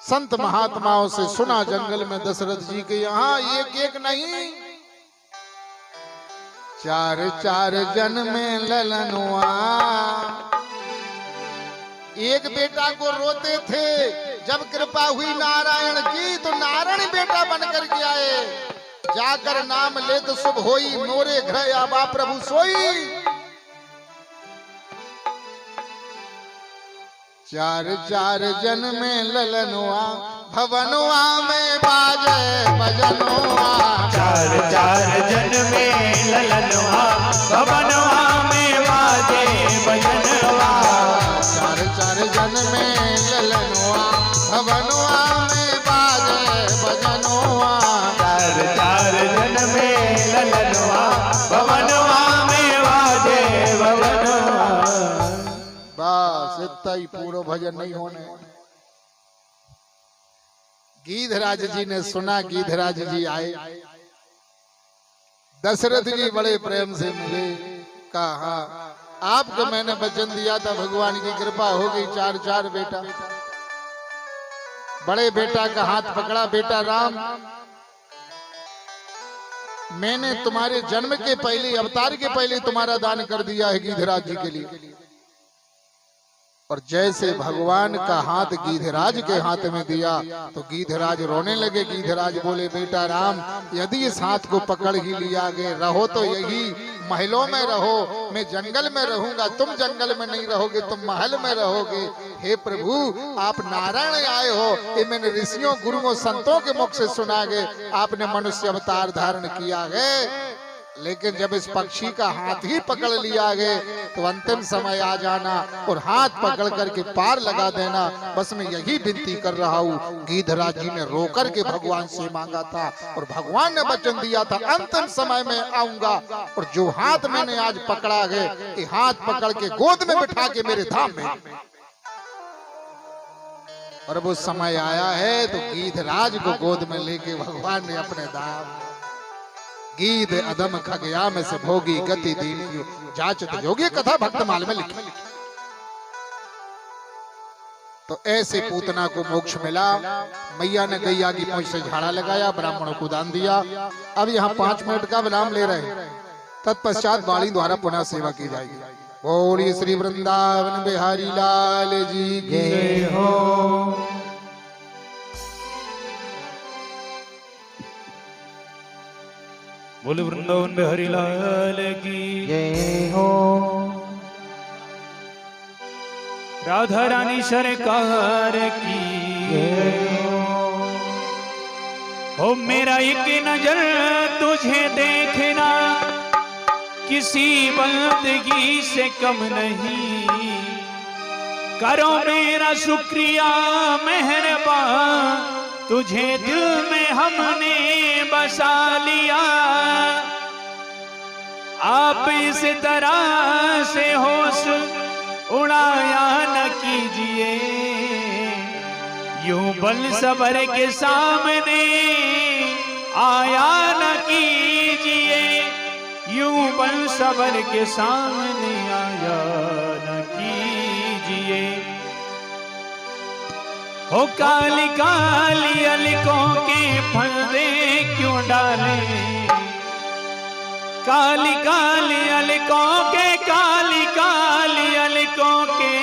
संत महात्माओं से सुना जंगल में दशरथ जी के यहाँ एक एक नहीं 4 जन्मे ललनुआ। एक बेटा को रोते थे, जब कृपा हुई नारायण की तो नारायण बेटा बन करके आए। जाकर नाम ले तो शुभ होई, मोरे घर आबा प्रभु सोई। 4 जन्मे ललनुआ, भवनुआ में बाजे बजनुआ। 4 जन्मे ललनुआ, भवनुआ में बाजे बजनुआ। 4 जन्मे ललनुआ, भवनुआ में बाजे बजनुआ। 4 जन्मे ललनुआ, भवनुआ में बाजे बजनुआ। बस इतना ही, पूरा भजन नहीं होने। गीधराज जी ने सुना, गीधराज जी आए। दशरथ जी बड़े प्रेम से मिले। कहा आपको मैंने वचन दिया था, भगवान की कृपा हो गई, 4 बेटा। बड़े बेटा का हाथ पकड़ा, बेटा राम मैंने तुम्हारे जन्म के पहले, अवतार के पहले तुम्हारा दान कर दिया है गीधराज जी के लिए। और जैसे भगवान का हाथ गीधराज के हाथ में दिया तो गीधराज रोने लगे। गीधराज बोले बेटा राम यदि इस हाथ को पकड़ ही लिया गए, रहो तो यही महलों में रहो, मैं जंगल में रहूंगा, तुम जंगल में नहीं रहोगे, तुम महल में रहोगे। हे प्रभु आप नारायण आए हो, ये मैंने ऋषियों गुरुओं संतों के मुख से सुना गए, आपने मनुष्य अवतार धारण किया है। लेकिन जब इस पक्षी का हाथ ही पकड़ लिया गए तो अंतिम समय आ जाना और हाथ पकड़ करके पार लगा देना, बस मैं यही विनती कर रहा हूँ। गीधराज जी ने रोकर के भगवान से मांगा था और भगवान ने वचन दिया था अंतिम समय में आऊंगा, और जो हाथ मैंने आज पकड़ा है ये हाथ पकड़ के गोद में बिठा के मेरे धाम में। और वो समय आया है तो गीधराज को गोद में लेके भगवान ने अपने धाम। गीध अदम खगया में से भोगी गति दीनी जाचत योगी, कथा भक्तमाल में लिखी। तो ऐसे पूतना को मोक्ष मिला। मैया ने गैया की पूंछ से झाड़ा लगाया, ब्राह्मणों को दान दिया। अब यहाँ 5 मिनट का विराम ले रहे हैं, तत्पश्चात वाणी द्वारा पुनः सेवा की जाएगी। बोलिए श्री वृंदावन बिहारी लाल जी की जय हो। बोले वृंदावन बिहारी लाल की जय हो। राधा रानी सरकार की जय हो। मेरा एक नजर तुझे देखना किसी बंदगी से कम नहीं, करो मेरा शुक्रिया मेहरबान, तुझे दिल में हमने बसा लिया। आप इस तरह से होश उड़ाया न कीजिए, यूं बल सबर के सामने आया न कीजिए, यूं बल सबर के सामने आया न कीजिए। हो काली काली अलकों के फंदे क्यों डाले, काली काली अलकों के, काली काली अलकों के,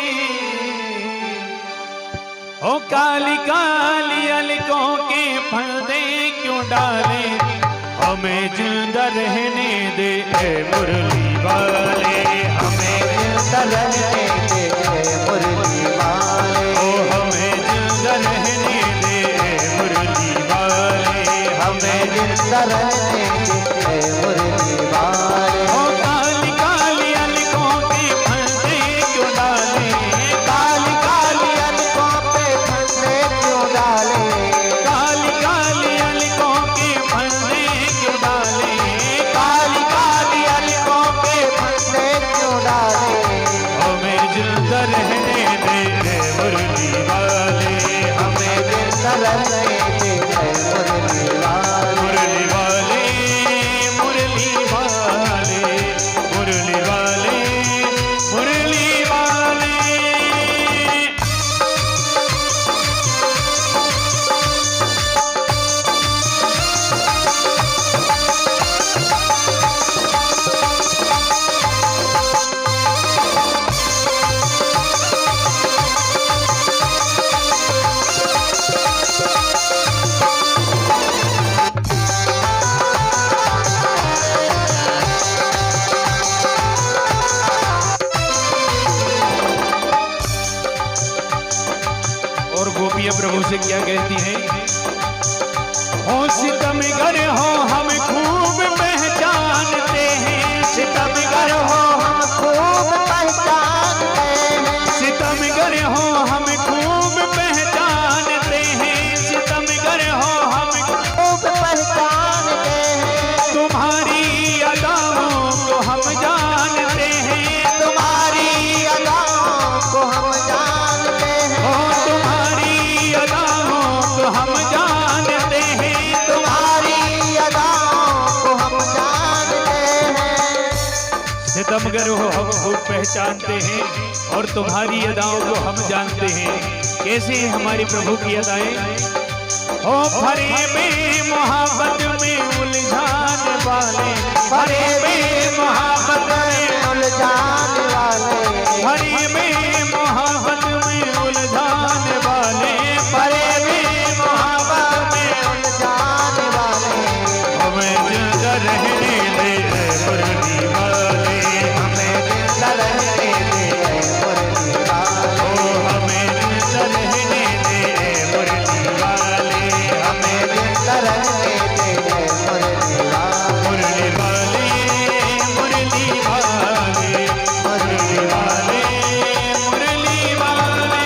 ओ काली काली अलकों के फंदे क्यों डाले, हमें जिंदा रहने दे ए मुरली वाले, हमें जिंदा रहने दे मुरली वाले, ओ हमें जिंदा रहने दे ए मुरली वाले, हमें जिंदा रहने दे मुरली वाले। ओ काली काली अलकों के फंदे क्यों डाले, काली काली अलकों पे फंदे क्यों डाले, काली काली अलकों के फंदे क्यों डाले, काली काली अलकों पे फंदे क्यों डाले, हमें जिंदा रहने दे ए मुरली वाले, हमें जिंदा रहने दे मुरली वाले। मुरली वाले, मुरली वाले, मुरली वाले, मुरली वाले। और गोपियां प्रभु से क्या कहती हैं, हो सितमगर हो हम खूब पहचानते हैं, सितमगर हो हम खूब पहचानते हैं, सितमगर हो हम खूब पहचानते हैं, सितमगर हो हम खूब पहचानते हैं, तुम्हारी अदाओं को हम जानते हैं, तुम्हारी अदाओं को हम जानते हैं, ओ तुम्हारी अदाओं को हम जानते हैं, तुम्हारी अदाओं को हम जानते हैं। सितमगर हो हम खूब पहचानते हैं और तुम्हारी अदाओं को हम जानते हैं। कैसे हैं हमारे प्रभु की अदाएं, हो भरे में मोहब्बत में उलझाने वाले, भरे में मोहब्बत में उलझाने वाले, भरे में मोहब्बत में उलझाने वाले, भरे में मोहब्बत में उलझाने वाले, हमें जिंदा रहने दे मुरली वाले, हमें जिंदा रहने दे मुरली वाले, ओ हमें जिंदा रहने दे मुरली वाले, हमें जिंदा रहने दे मुरली वाले, मुरली वाले, मुरली वाले, मुरली वाले, मुरली वाले।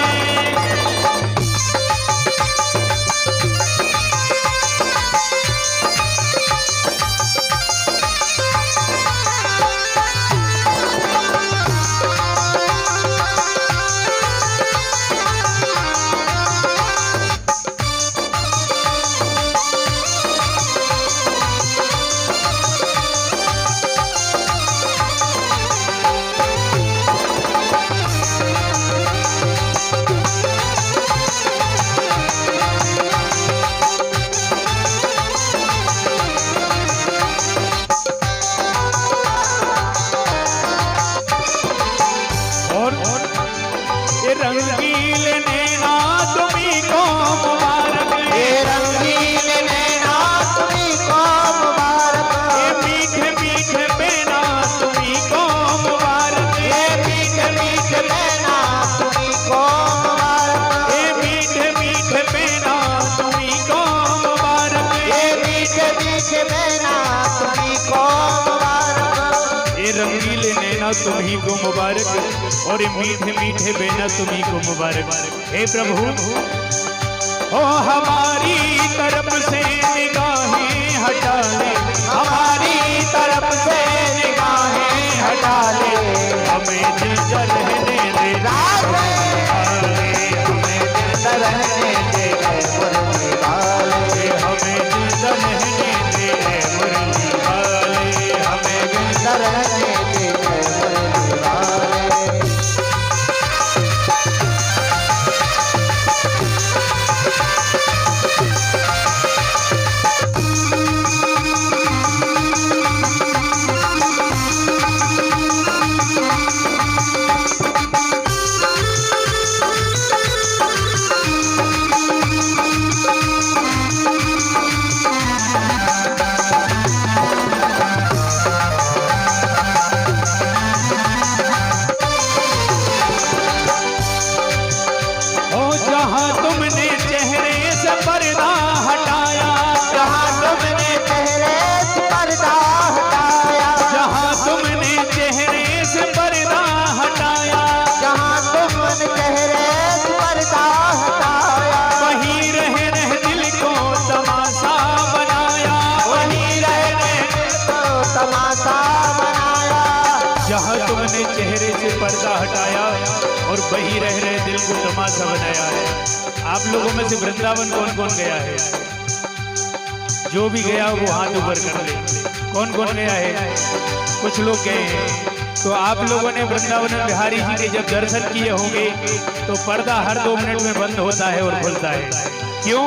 और ये रंगील नैना तुम्हीं को मुबारक, ये रंगीन नैना तुम्हीं को मुबारक, ये मीठे मीठे बेना तुम्हीं को मुबारक, ये मीठे मीठे नैना तुम्हीं को मुबारक, ये मीठे मीठे बेना तुम्हीं को मुबारक, ये मीठे मीठे नैना तुम्हीं को मुबारक, ये रंगील नैना तुम्हीं को मुबारक और ये मीठे मीठे बेना तुम्हीं को मुबारक। हे प्रभु, ओ हमारी तरफ से निगाहें हटा ले, हमारी तरफ से निगाहें हटा ले, हमें जिंदा रहने दे राधे, हमें जिंदा रहने दे मुरली वाले, हमें जिंदा रहने दे मुरली वाले, हमें जिंदा रहने दे मुरली वाले। वही रह रहे दिल को तमाशा बनाया है। आप लोगों में से वृंदावन कौन कौन गया है? जो भी गया वो हाथ ऊपर कर ले। कौन कौन गया है? कुछ लोग गए हैं। तो आप लोगों ने वृंदावन में बिहारी जी के जब दर्शन किए होंगे तो पर्दा हर 2 मिनट में बंद होता है और खुलता है। क्यों?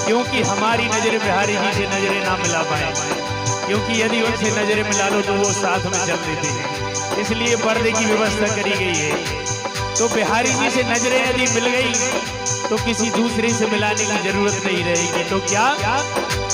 क्योंकि हमारी नजरें बिहारी जी से नजरें ना मिला पाए, क्योंकि यदि उनसे नजरें मिला लो तो वो साथ में चल देते हैं, इसलिए पर्दे की व्यवस्था करी गई है। तो बिहारी जी से नजरें यदि मिल गई तो किसी दूसरे से मिलाने की जरूरत नहीं रहेगी। तो क्या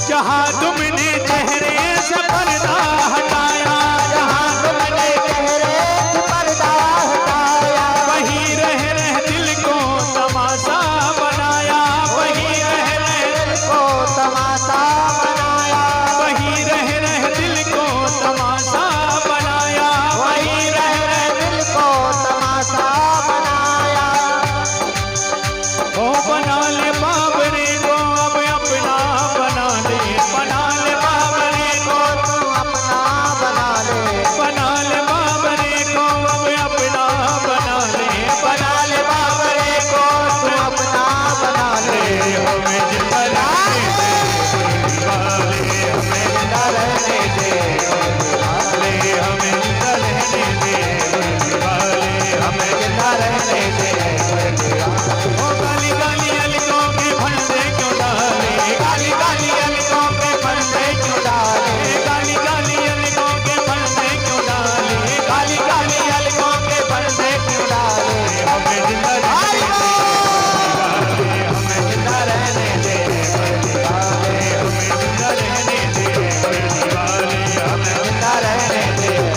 जहां तुमने चेहरे से पर्दा हटाया, जहां तुमने चेहरे से पर्दा हटाया, वही रह दिल को तमाशा बनाया, वही रह दिल को तमाशा बनाया, वही रह दिल को तमाशा बनाया, वही रह दिल को तमाशा बनाया। ओ बना ले बाबरे को अब अपना बना ले, बना ले बाबरे को तू अपना बना ले, बना ले बाबरे को अब अपना बना ले, बना ले बाबरे को तू अपना बना ले। हमें जिंदा रहने दे वाले, हमें जिंदा रहने दे वाले, हमें जिंदा रहने दे वाले, हमें जिंदा रहने दे। ओ काली काली अलगों के फंदे क्यों डाले, काली काली अलगों के फंदे क्यों डाले, काली काली अलगों के फंदे क्यों डाले, काली काली अलगों के फंदे क्यों डाले। हमें जिंदा रहने दे, हमें जिंदा रहने दे वाले, हमें जिंदा रहने दे वाले, हमें जिंदा रहने दे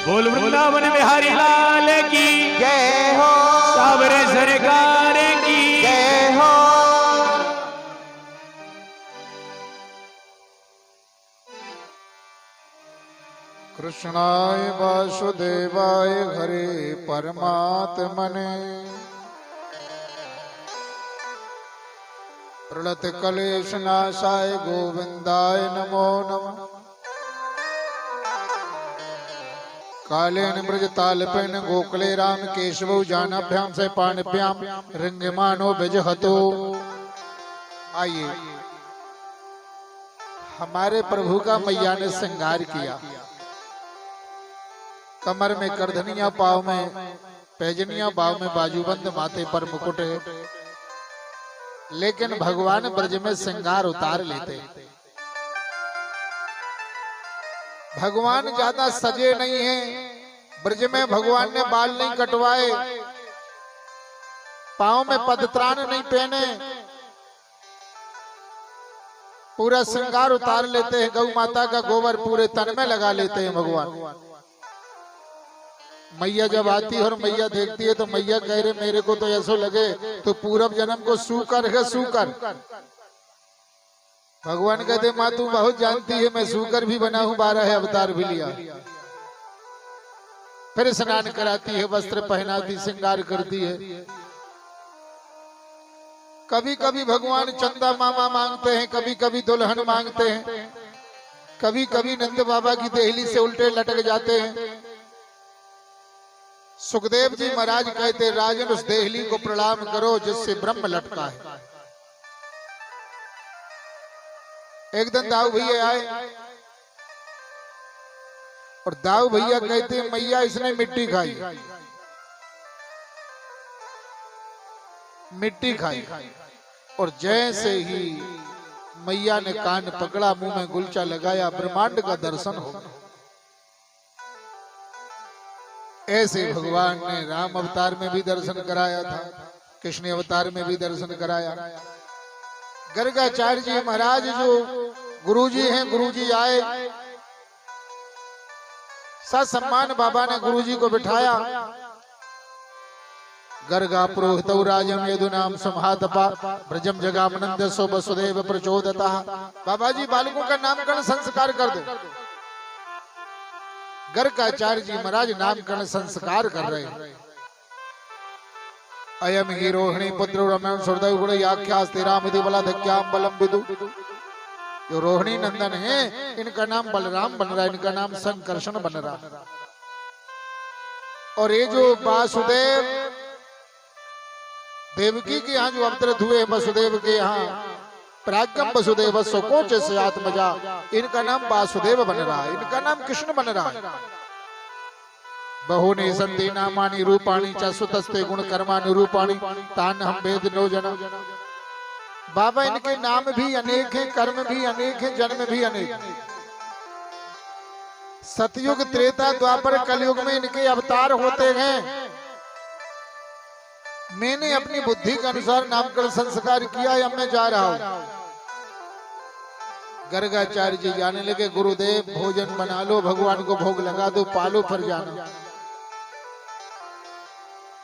बोल वृंदावन बिहारी लाल की जय हो, सावरे सरकार की जय हो। कृष्णाय वासुदेवाय हरे परमात्मने प्रणत कलेश नाशाय गोविंदाय नमो नमः। कालेन ब्रज तालपेन गोकुले राम केशवौ जानाभ्याम से पाणभ्याम रंगमानो विजहतो। आइए, हमारे प्रभु का मैया ने श्रृंगार किया, कमर में करधनिया, पाँव में पैजनिया, पाँव में बाजूबंद, माथे पर मुकुट। लेकिन भगवान ब्रज में श्रृंगार उतार लेते। भगवान ज्यादा सजे नहीं हैं। ब्रज में भगवान ने बाल नहीं कटवाए, पाँव में पदत्राण नहीं पहने, पूरा श्रृंगार उतार लेते हैं। गौ माता का गोबर पूरे तन में लगा लेते हैं भगवान। मैया जब आती है और मैया देखती है तो मैया कह रहे मेरे को तो ऐसा लगे तो पूर्व जन्म को सूकर है, सूकर। भगवान कहते माँ तू बहुत जानती है, मैं सूकर भी बना हूं, 12 अवतार भी लिया। फिर स्नान कराती है, वस्त्र पहनाती, श्रृंगार करती है। कभी कभी भगवान चंदा मामा मांगते हैं, कभी कभी दुल्हन मांगते हैं, कभी कभी नंद बाबा की देहली से उल्टे लटक जाते हैं। सुखदेव जी महाराज कहते राजन उस देहली को प्रणाम करो जिससे ब्रह्म लटका है। एक दिन दाऊ भैया आए और दाऊ भैया कहते मैया इसने मिट्टी खाई, मिट्टी खाई। और जैसे ही मैया ने कान पकड़ा, मुंह में गुलचा लगाया, ब्रह्मांड का दर्शन हो। ऐसे भगवान ने राम अवतार में भी दर्शन कराया था, कृष्ण अवतार में भी दर्शन कराया। गर्गाचार्य जी महाराज जो गुरुजी हैं, गुरुजी आए, ससम्मान बाबा ने गुरुजी को बिठाया। गर्गा पुरोहित राजम यदुनाम संहातपा ब्रजम जगामनंद सो वसुदेव प्रचोदता। बाबा जी बालकों का नामकरण संस्कार कर दो। गर्गाचार्य जी महाराज नामकरण संस्कार कर रहे हैं। अयम ही रोहिणी पुत्र रमण सुरदेव गुण याख्यास्ते रामति बलाधक्याम बलम विदु। जो रोहिणी नंदन है इनका नाम बलराम बन रहा है, इनका नाम संकर्षण बन रहा है। और ये जो वासुदेव देवकी के यहाँ जो अवतरित हुए, वसुदेव के यहाँ प्राज्ञम वसुदेव कोच से आत्मजा, इनका नाम वासुदेव बन रहा है, इनका नाम कृष्ण बन रहा है। बहुने संति नामानि रूपाणि च सुतस्ते गुण कर्माणि रूपाणि तान हम वेद नो जना। बाबा इनके नाम भी अनेक हैं, कर्म भी अनेक हैं, जन्म भी अनेक हैं। सतयुग त्रेता द्वापर कलयुग में इनके अवतार होते हैं। मैंने अपनी बुद्धि के अनुसार नामकरण संस्कार किया, अब मैं जा रहा हूं। गर्गाचार्य जी जाने लगे, गुरुदेव भोजन बना लो, भगवान को भोग लगा दो, पालो फिर जाना।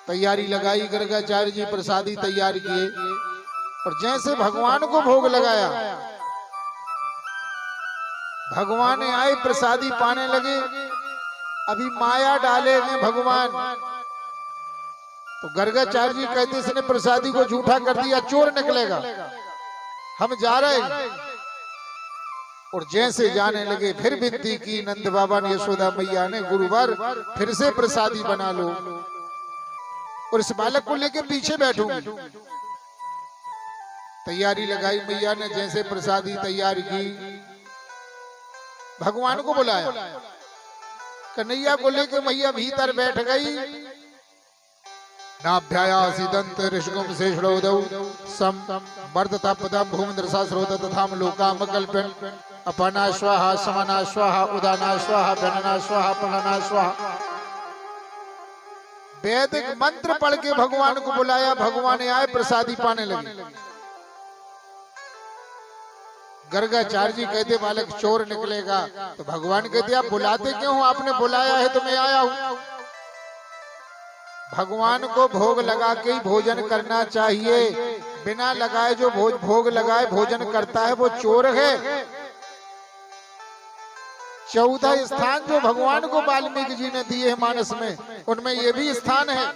तैयारी लगाई, गर्गाचार्य जी प्रसादी तैयार किए और जैसे भगवान को भोग लगाया, भगवान आए प्रसादी पाने लगे। अभी माया डाले हैं भगवान, तो गर्गाचार्य जी कहते इसने प्रसादी को झूठा कर दिया, चोर निकलेगा, हम जा रहे हैं। और जैसे जाने लगे फिर विनती की नंद बाबा ने, यशोदा मैया ने, गुरुवार फिर से प्रसादी बना लो और इस बालक को लेके पीछे बैठूंगी। तैयारी लगाई मैया ने, जैसे प्रसादी तैयार की, भगवान को बुलाया। कन्हैया को लेके मैया भीतर बैठ गई। नाभ्यायासी दंत ऋषिगुम शेषणोदौ सम वर्धता पदम भूमिन्द्रसा स्रोत तथाम लोकाम कल्पन अपना स्वाहा समना स्वाहा उदाना स्वाहा व्यनना स्वाहा पलना स्वाहा। वैदिक मंत्र पढ़ के भगवान को बुलाया, भगवान आए प्रसादी पाने लगे। गर्गाचार्य जी कहते बालक चोर निकलेगा, तो भगवान कहते आप बुलाते क्यों, आपने बुलाया है तो मैं आया हूं। भगवान को भोग लगा के ही भोजन करना चाहिए, बिना लगाए जो भोग लगाए भोजन करता है वो चोर है। 14 स्थान जो भगवान को वाल्मीकि जी ने दिए हैं मानस में, उनमें ये भी स्थान है।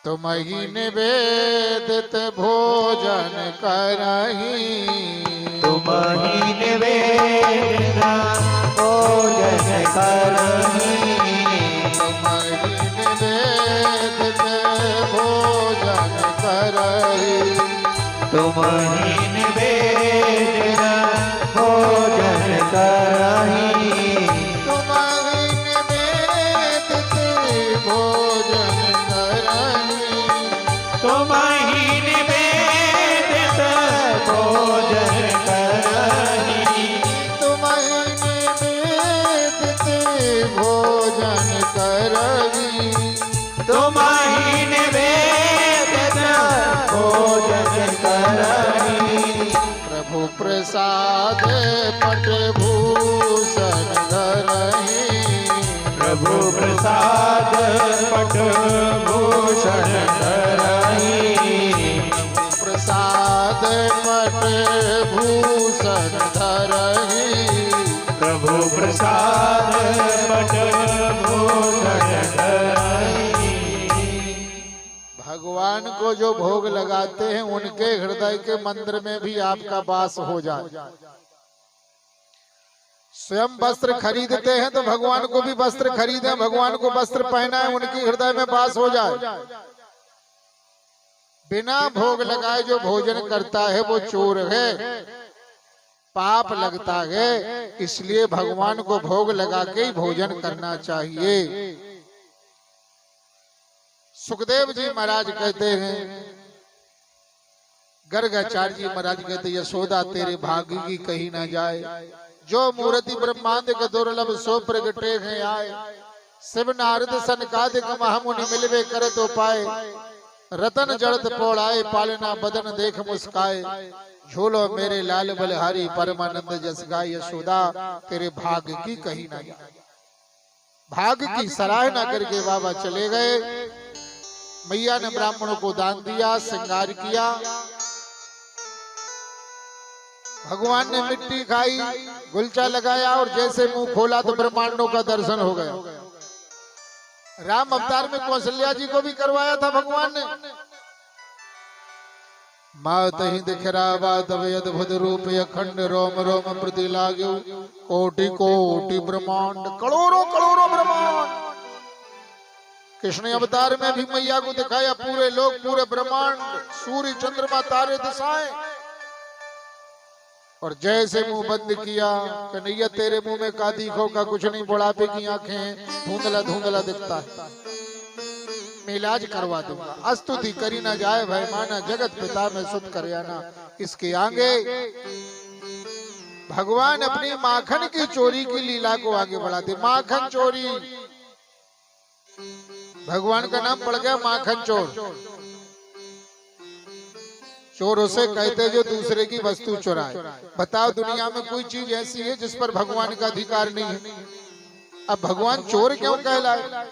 तुम ही निवेदित भोजन करही, तुम ही निवेदित भोजन करही, तुम ही निवेदित भोजन करही, तुम ही निवेदित भोजन करही, तुम ही निवेदित भोजन करही, तुम ही निवेदित भोजन करही, तुम ही निवेदित भोजन करही, तुम ही निवेदित भोजन करही। प्रभु प्रसाद पट भूषण धरहि, प्रभु प्रसाद पट भूषण धरहि, प्रसाद पट भूषण धरहि, प्रभु प्रसाद पट भूषण धरहि। भगवान को जो भोग लगाते हैं उनके हृदय के मंदिर में भी आपका वास हो जाए। स्वयं वस्त्र खरीदते हैं तो भगवान को भी वस्त्र खरीदें, भगवान को वस्त्र पहनाएं, उनके हृदय में वास हो जाए। बिना भोग लगाए जो भोजन करता है वो चोर है, पाप लगता है। इसलिए भगवान को भोग लगा के ही भोजन करना चाहिए। सुखदेव जी महाराज कहते हैं, गर्गाचार्य जी महाराज कहते हैं, यशोदा तेरे भाग्य की कही ना जाए, जो मूर्ति ब्रह्मांड के दुर्लभ सो प्रगटे हैं आए, शिव नारद सनकादिक महामुनि मिलवे करे तो पाए, रतन जड़त पौड़ाए पालना बदन देख मुस्काए झोलो मेरे लाल बलहारी परमानंद जस गाय यशोदा तेरे भाग्य की कही ना जाए। भाग्य की सराहना करके बाबा चले गए। मैया ने ब्राह्मणों को दान दिया, श्रृंगार किया। भगवान ने मिट्टी खाई, गुलचा लगाया और जैसे मुंह खोला तो ब्रह्मांडों का दर्शन हो गया। राम अवतार में कौशल्या जी को भी करवाया था भगवान ने। मात ही दिखरा बात अद्भुत रूप अखंड रोम रोम प्रति लाग्यो कोटि कोटि ब्रह्मांड करोड़ों करोड़ों ब्रह्मांड। कृष्ण अवतार में भी मैया को दिखाया, पूरे लोग पूरे ब्रह्मांड, सूर्य चंद्रमा तारे दिशाएं। और जैसे मुंह बंद किया, कन्हैया तेरे मुंह में का दिखो का कुछ नहीं, बुढ़ापे की आंखें, धुंधला धुंधला दिखता है, मैं इलाज करवा दूंगा। अस्तुति करी ना जाए भाई माना, जगत पिता में सुत करयाना। इसके आगे भगवान अपनी माखन की चोरी की लीला को आगे बढ़ाते। माखन चोरी, भगवान का नाम पड़ गया माखन चोर। चोर उसे कहते जो दूसरे की वस्तु चुराए। बताओ दुनिया में कोई चीज ऐसी है जिस पर भगवान का अधिकार नहीं है? अब भगवान चोर क्यों कहलाए?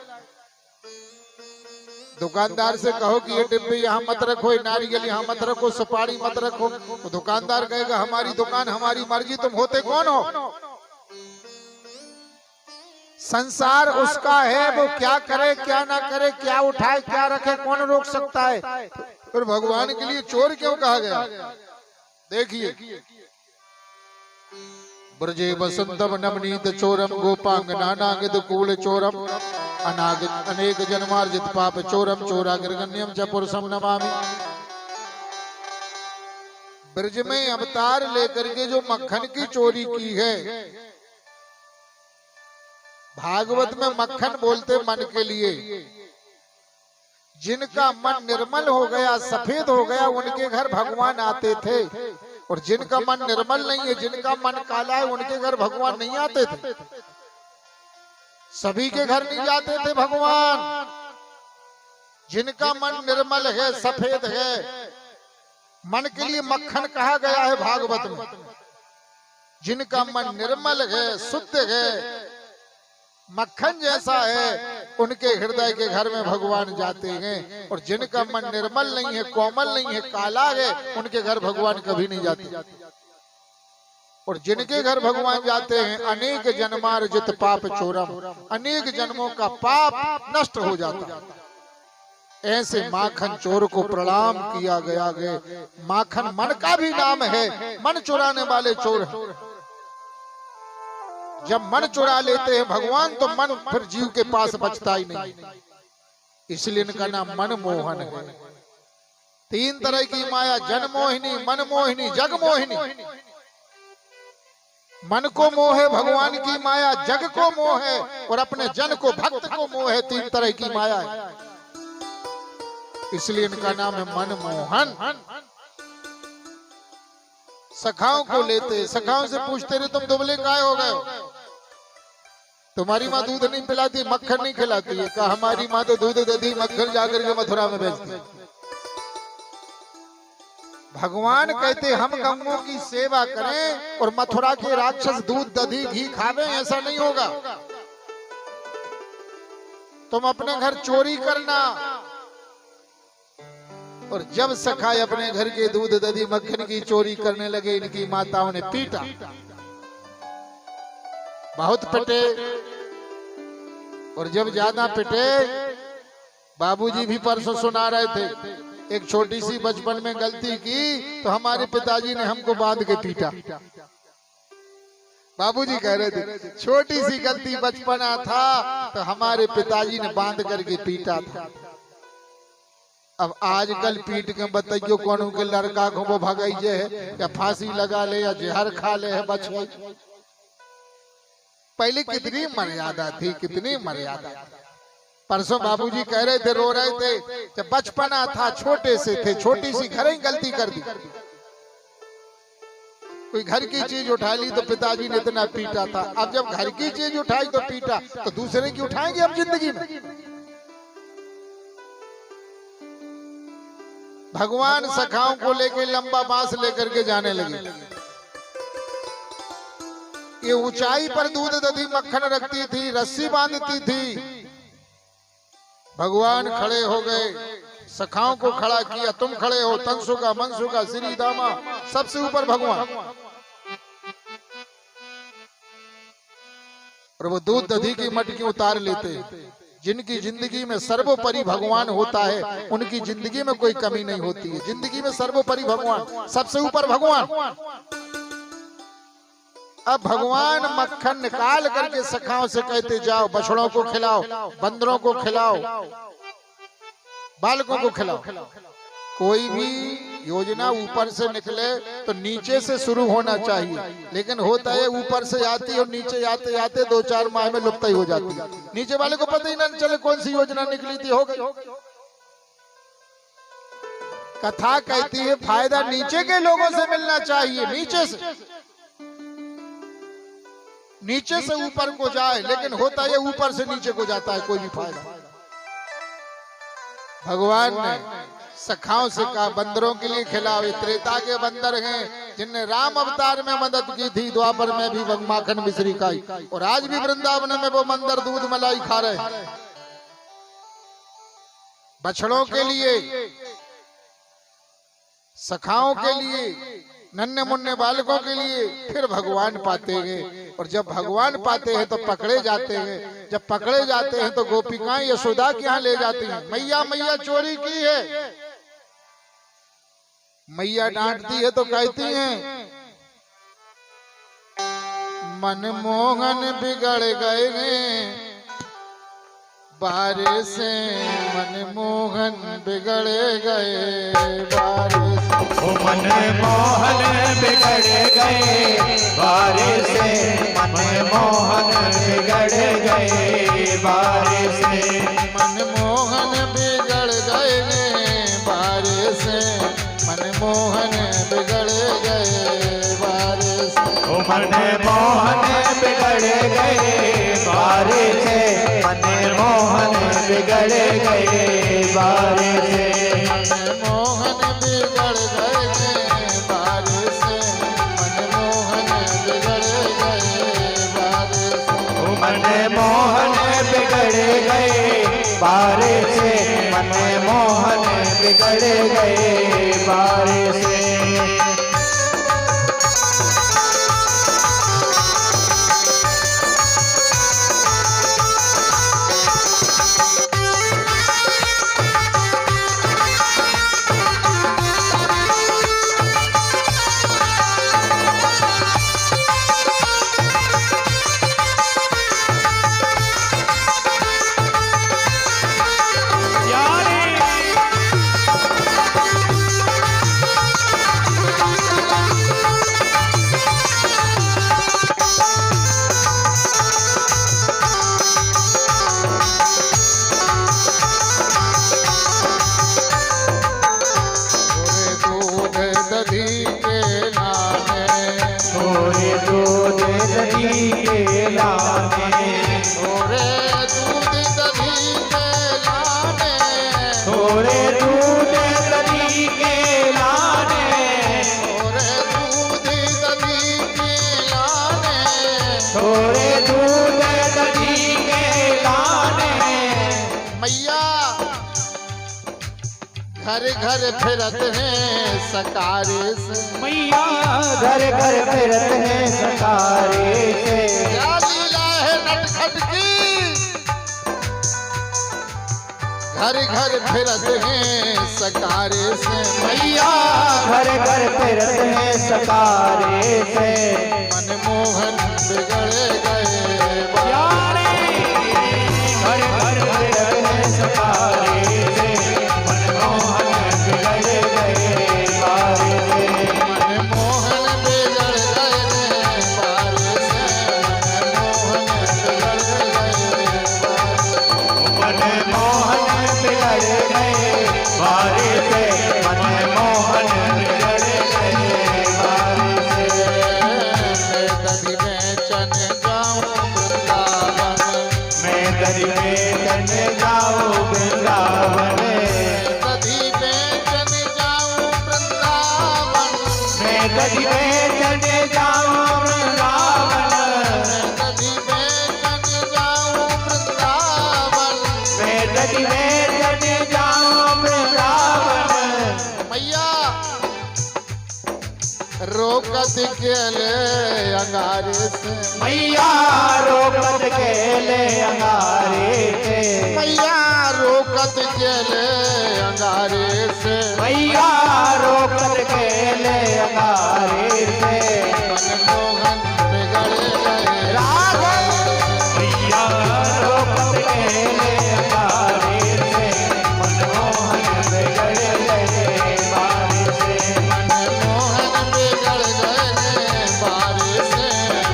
दुकानदार से कहो कि ये डिब्बे यहाँ मत रखो, ये नारियल यहाँ मत रखो, सुपारी मत रखो, तो दुकानदार कहेगा हमारी दुकान हमारी मर्जी, तुम होते कौन हो? संसार उसका है, वो क्या करे क्या ना करे, क्या उठाए क्या रखे, कौन रोक सकता है? फिर भगवान के लिए चोर क्यों कहा गया? देखिए, ब्रजे बसंतम नवनीत चोरम गोपांगना नागद कूल चोरम अनागत अनेक जन्मार्जित पाप चोरम चोराग्रगण्यम च पुरुषम नमामि। ब्रज में अवतार लेकर के जो मक्खन की चोरी की है, भागवत में मक्खन बोलते मन के लिए। जिनका मन निर्मल हो गया, सफेद हो गया, उनके घर भगवान आते थे। और जिनका मन निर्मल नहीं है, जिनका मन काला है, उनके घर भगवान नहीं आते थे। सभी के घर नहीं जाते थे भगवान। जिनका मन निर्मल है, सफेद है, मन के लिए मक्खन कहा गया है भागवत में। जिनका मन निर्मल है, शुद्ध है, मक्खन जैसा है, उनके हृदय के घर में भगवान जाते हैं। और जिनका मन निर्मल नहीं है, कोमल नहीं है, काला है, उनके घर भगवान कभी नहीं जाते। और जिनके घर भगवान जाते हैं, अनेक जन्मार्जित पाप चोरम, अनेक जन्मों का पाप नष्ट हो जाता है। ऐसे माखन चोर को प्रणाम किया गया है। माखन मन का भी नाम है, मन चुराने वाले चोर है। जब मन चुरा लेते हैं भगवान, तो मन फिर जीव के पास बचता ही नहीं। इसलिए इनका नाम मनमोहन है। तीन तरह की माया, जनमोहिनी, मनमोहिनी, जगमोहिनी। मन को मोह है भगवान की माया, जग को मोह है और अपने जन को, भक्त को मोह है। तीन तरह की माया है, इसलिए इनका नाम है मनमोहन। सखाओं को लेते, सखाओं से पूछते रहे तुम दुबले काहे हो गए? तुम्हारी माँ दूध नहीं पिलाती, मक्खन नहीं खिलाती है। कहा हमारी माँ तो दूध दधी मक्खन जाकर के मथुरा में बेचती है। भगवान कहते हम गंगों की सेवा करें और मथुरा के राक्षस दूध दधी घी खावे, ऐसा नहीं होगा। तुम अपने घर चोरी करना। और जब सखाए अपने घर के दूध दधी मक्खन की चोरी करने लगे, इनकी माताओं ने पीटा, बहुत पिटे। और जब ज्यादा पिटे, बाबूजी भी परसों सुना रहे थे, एक छोटी सी बचपन में गलती की तो हमारे पिताजी ने हमको बांध के पीटा। बाबूजी कह रहे थे छोटी सी गलती, बचपना था तो हमारे पिताजी ने बांध करके पीटा था। अब आजकल पीट के बताइयो कौन के लड़का को वो भगाई है, या फांसी लगा ले, या जहर खा ले, है बच गई। पहले कितनी मर्यादा थी, कितनी मर्यादा। परसों बाबूजी कह रहे थे, रो रहे थे, जब बचपना था, छोटे से थे, छोटी सी घर ही गलती कर दी। कोई घर की चीज उठा ली तो पिताजी ने इतना पीटा था। अब जब घर की चीज उठाई तो पीटा, तो दूसरे की उठाएंगे अब जिंदगी में? भगवान सखाओं को लेके लंबा बांस लेकर के जाने लगे। ये ऊंचाई पर दूध दधी मक्खन रखती थी, रस्सी बांधती थी। भगवान खड़े हो गए, सखाओं को खड़ा किया, तुम खड़े हो। तंसुका मनसुका श्री दामा, सबसे ऊपर भगवान। और वो दूध दधी की मटकी उतार लेते। जिनकी जिंदगी में सर्वोपरि भगवान होता है, उनकी जिंदगी में कोई कमी नहीं होती है। जिंदगी में सर्वोपरि भगवान, सबसे ऊपर भगवान। अब भगवान मक्खन निकाल करके सखाओं से कहते, जाओ बछड़ों को खिलाओ, बंदरों को खिलाओ, बालकों को खिलाओ। कोई भी योजना ऊपर से निकले तो नीचे से शुरू होना चाहिए, लेकिन होता है ऊपर से आती और नीचे आते आते 2-4 माह में लुप्त ही हो जाती है। नीचे वाले को पता ही ना चले कौन सी योजना निकली थी, हो गई। कथा कहती है फायदा नीचे के लोगों से मिलना चाहिए, नीचे से ऊपर को जाए, लेकिन होता है ऊपर से नीचे को जाता है कोई भी फायदा। भगवान ने सखाओं से कहा बंदरों के लिए खिलाओ। ये त्रेता के बंदर हैं जिनने राम अवतार में मदद की थी, द्वापर में भी माखन मिश्री खाई, और आज भी वृंदावन में वो बंदर दूध मलाई खा रहे हैं। बछड़ों के लिए, सखाओं के लिए, नन्हे मुन्ने बालकों के लिए फिर भगवान पाते हैं। और जब भगवान पाते हैं तो पकड़े जाते हैं। जब पकड़े जाते हैं तो गोपिकाएं यशोदा के यहाँ ले जाती हैं, मैया मैया चोरी की है। मैया डांटती है तो कहती हैं मनमोहन बिगड़ गए हैं बारिश से, मनमोहन बिगड़ गए बारिश से। ओ मनमोहन बिगड़ गए बारिश से, मनमोहन बिगड़ गए बारिश से। मनमोहन बिगड़ गए बारिश से, मनमोहन बिगड़ गए बारिश से। ओ मनमोहन बिगड़ गए बारिश से, मनमोहन बिगड़ गए बारिश से। मनमोहन बिगड़ गए बारिश से, मनमोहन बिगड़ गए बारिश से। ओ मनमोहन बिगड़ गए बारिश से, मनमोहन बिगड़ गए बारिश से। थोड़े दूध दही के लाने, थोड़े दूध दही के लाने, थोड़े दूध दही के लाने, थोड़े दूध दही के लाने, थोड़े दूध दही के लाने। मैया घर घर फिरत हैं सकारे से, मैया घर घर फिरत हैं सकारे से। क्या लीला है नटखट की। घर घर फिरत हैं सकारे से, मैया घर घर फिरत हैं सकारे से। मनमोहन बिगड़ गए प्यारे घर घर फिरत हैं सकारे से, मनमोहन बिगड़ गए बारिश से। मनमोहन बिगड़ गए बारिश से, मनमोहन बिगड़ गए बारिश से। मनमोहन बिगड़ गए बारिश से, मनमोहन बिगड़ गए बारिश से। कभी बेचन जाऊं वृंदावन, कभी बेचन जाऊं वृंदावन, मैं कभी बेचन जाऊं वृंदावन। मैया रोकत गेले अंगारे से, मैया रोकत गेले अंगारे से, मैया रोकत गेले अंगारे से, मैया रोकत गेले अंगारे से। मनमोहन बिगड़ गए राघव मैया रोकत गेले अंगारे से, मनमोहन बिगड़ गए बारे से। मनमोहन बिगड़ गए बारे से,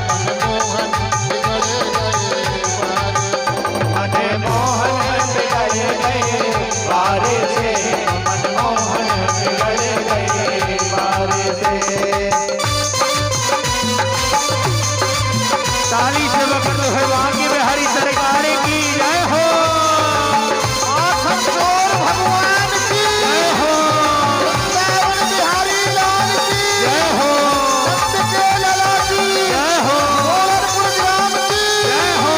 मनमोहन बिगड़ गए बारे से। मनमोहन बिगड़ गए बारे से, मनमोहन बिगड़ गए बारे से। ताली से वक्त भगवान की बिहारी सरकार की जय हो। आखन चोर भगवान की जय हो, वृंदावन बिहारी लाल की जय हो, नंद के लला की जय हो, गोरखपुर ग्राम की जय हो।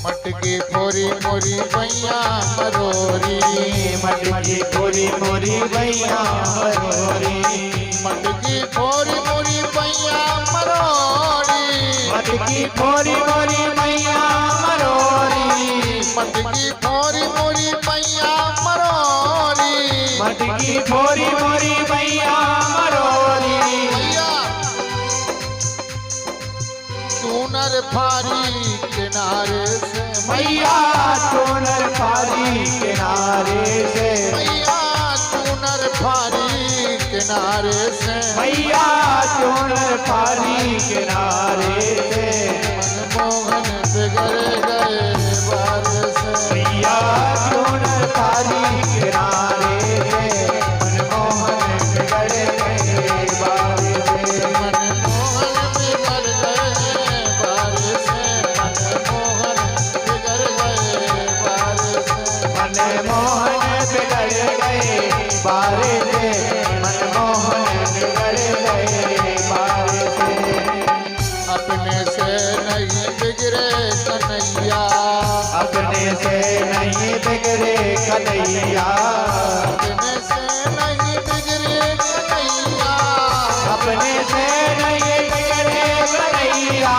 मटकी फोरी मोरी मैया मरोरी, मटकी पूरी पूरी भैया मरोरी, मटकी फोरी मोरी मैया मरोरी, मटकी पूरी पूरी भैया मरोरी, मटकी फोरी मोरी मैया मरोरी। मटकी पूरी पूरी भैया मरोरी। मैया चूनर फारी किनारे से, मैया चूनर फारी किनारे से, मैया चूनर फारी किनारे से, मैया चूनर फारी किनारे से। मनमोहन बिगड़ गए बार से, मैया चूनर फारी किनारे से, मनमोहन बिगड़ गए बारे से। मनमोहन बिगड़ गए बार से, मनमोहन बिगड़ गए बार से। मनमोहन बिगड़ गए बारे से, मनमोहन बिगड़ गए बारे से। अपने से नहीं बिगड़े कन्हैया, अपने से नहीं बिगड़े कन्हैया, अपने से नहीं बिगड़े कन्हैया, अपने से नहीं बिगड़े कन्हैया,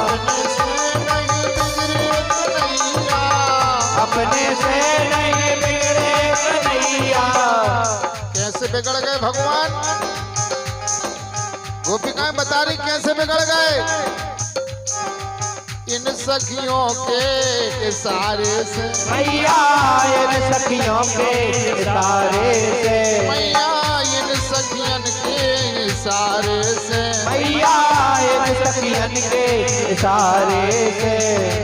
अपने से नहीं बिगड़े कन्हैया। अपने से नहीं बिगड़े कन्हैया। कैसे बिगड़ गए भगवान? गोपिकाएं बता रही कैसे बिगड़ गए। इन सखियों के इशारे से, मैया इन सखियों के इशारे से, मैया इन सखियन के इशारे से, मैया इन सखियन के इशारे से।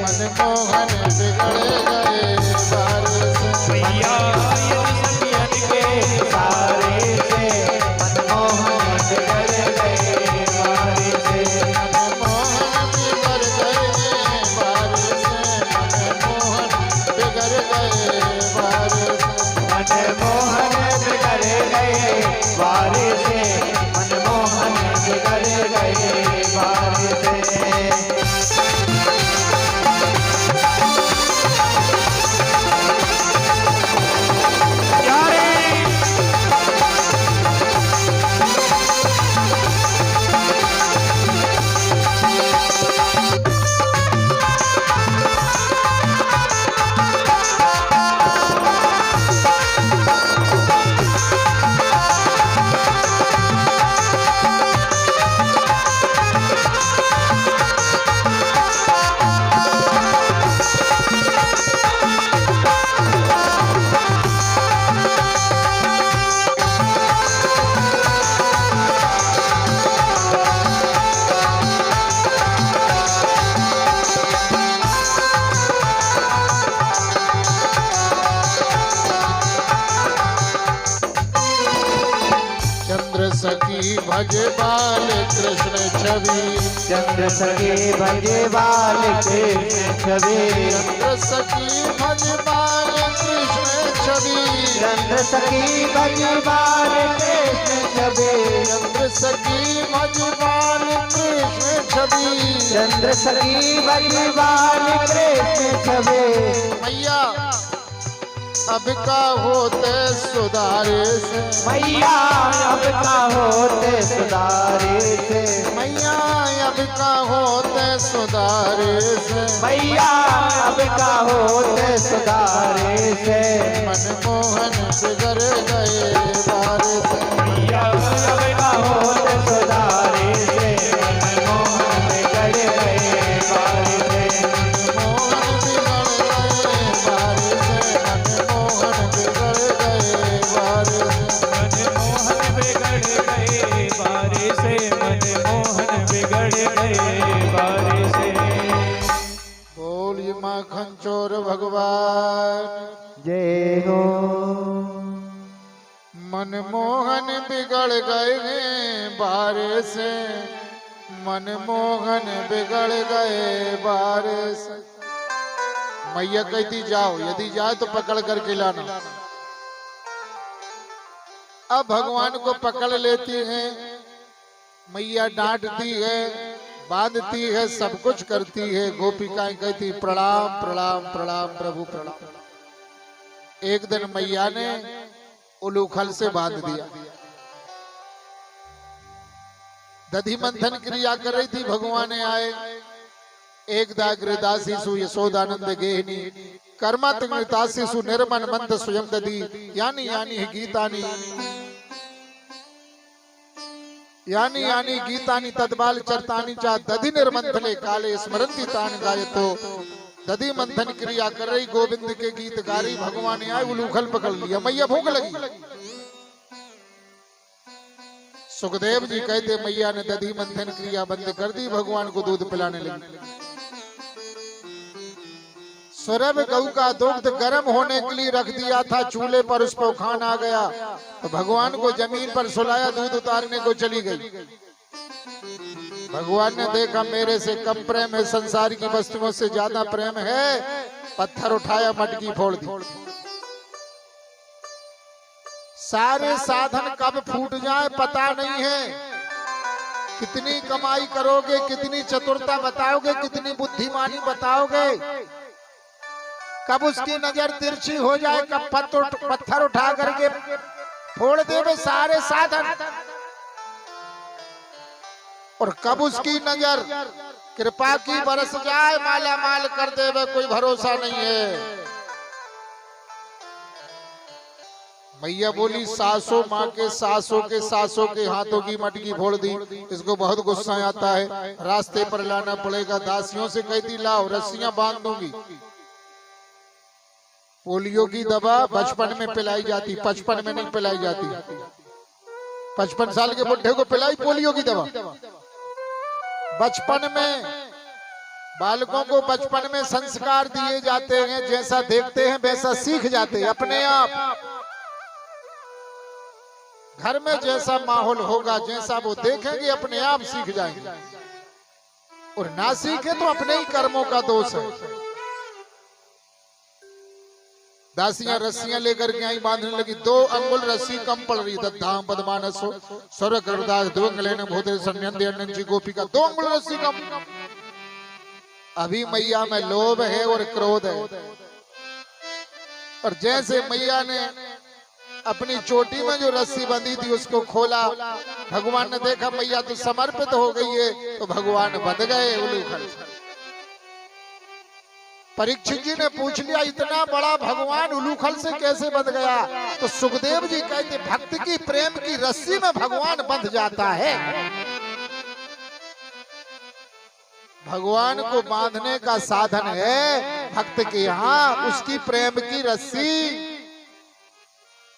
मनमोहन बिगड़ गए बार से, मैया इन सखियन के इशारे से, मनमोहन बिगड़ गए बारे से। मनमोहन बिगड़ गए बार से, मनमोहन बिगड़ गए बार से। मनमोहन बिगड़ गए बारे से, मनमोहन बिगड़ गए बारे से। सखी भज बाल कृष्ण छवि, चंद्र सखे भजे बाल कृष्ण छवि, चंद्र सखी भज बाल कृष्ण छवि, चंद्र सखी भजे बाल कृष्ण छवि, चंद्र सखी भज बाल कृष्ण छवि। चंद्र सखी भजे बाल कृष्ण छवि। मैया अब का होते सुधारे से, मैया अब का होते सुधारे से, मैया अब का होते सुधारे से, मैया अब का होते सुधारे से, मनमोहन बिगड़ गए बारे से, मैया अब का होते सुधारे से, मनमोहन बिगड़ गए बारे से, मनमोहन बिगड़ गए बारे से, मनमोहन बिगड़ गए बारे से। मनमोहन बिगड़ गए बारे से, मनमोहन बिगड़ गए बारे से। बोलिए माखन चोर भगवान जय हो। मनमोहन बिगड़ गए बारे से, मनमोहन बिगड़ गए बारे से। मैया कहती जाओ, यदि जाए तो पकड़ करके लाना। अब भगवान को पकड़ लेती हैं, मैया डांटती है, बांधती है, सब कुछ करती है। गोपिकाएं कहती प्रणाम प्रणाम प्रणाम प्रभु प्रणाम। एक दिन मैया ने उलूखल से बांध दिया। दधि मंथन क्रिया कर रही थी, भगवान आए। एक दासी यशोदानंद गेहनी कर्मातंगतासु निर्मन मंद स्वयं दधी यानी यानी गीतानी यानी यानी गीतानी तद्बाल चरतानी चा दधि निर्मंथले काले स्मरंती तान गायतो। दधि मंथन क्रिया कर रही, गोविंद के गीत गा रही। भगवान आए, उलूखल पकड़ लिया। मैया भूख लगी। सुखदेव जी कहते मैया ने दधि मंथन क्रिया बंद कर दी, भगवान को दूध पिलाने लगी। सुरभ गऊ का दुग्ध गर्म होने के लिए रख दिया था चूल्हे पर, उस पर उफान आ गया तो भगवान को जमीन पर सुलाया, दूध उतारने को चली गई। भगवान ने देखा मेरे से कम प्रेम है, संसार की वस्तुओं से ज्यादा प्रेम है। पत्थर उठाया, मटकी फोड़ दी। सारे साधन कब फूट जाए पता नहीं है। कितनी कमाई करोगे, कितनी चतुरता बताओगे, कितनी बुद्धिमानी बताओगे, कब उसकी नजर तिरछी हो जाए, कब पत्थर उठा करके फोड़ देवे सारे साधन, और कब उसकी नजर कृपा की बरस जाए, माला माल कर देवे, कोई भरोसा नहीं है। मैया बोली सासों माँ के सासों के सासों के हाथों की मटकी फोड़ दी। इसको बहुत गुस्सा आता है, रास्ते पर लाना पड़ेगा। दासियों से कहती लाओ, रस्सियां बांध दूंगी। पोलियो की दवा बचपन में पिलाई जाती, 55 में नहीं पिलाई जाती। 55 साल के बुढ़े को पिलाई पोलियो की दवा। बचपन में बालकों को बचपन में संस्कार दिए जाते हैं, जैसा देखते हैं वैसा सीख जाते हैं अपने आप। घर में जैसा माहौल होगा, जैसा वो देखेंगे अपने आप सीख जाएंगे, और ना सीखे तो अपने ही कर्मों का दोष है। दासियां रस्सियां लेकर के आई, बांधने लगी। 2 अंगुल रस्सी कम पड़ रही। दद्धाम पद्मानसो स्वर करदास द्वंगलेन भूते संयंदे अनंजी गोपिका। 2 अंगुल रस्सी कम। अभी मैया में लोभ है और क्रोध है। और जैसे मैया ने अपनी चोटी में जो रस्सी बंधी थी उसको खोला, भगवान ने देखा मैया तो समर्पित हो गई है, तो भगवान बंध गए उलूखल। परीक्षित जी ने पूछ लिया इतना बड़ा भगवान उलूखल से कैसे बंध गया? तो सुखदेव जी कहते भक्त की प्रेम की रस्सी में भगवान बंध जाता है। भगवान को बांधने का साधन है भक्त के यहाँ उसकी प्रेम की रस्सी,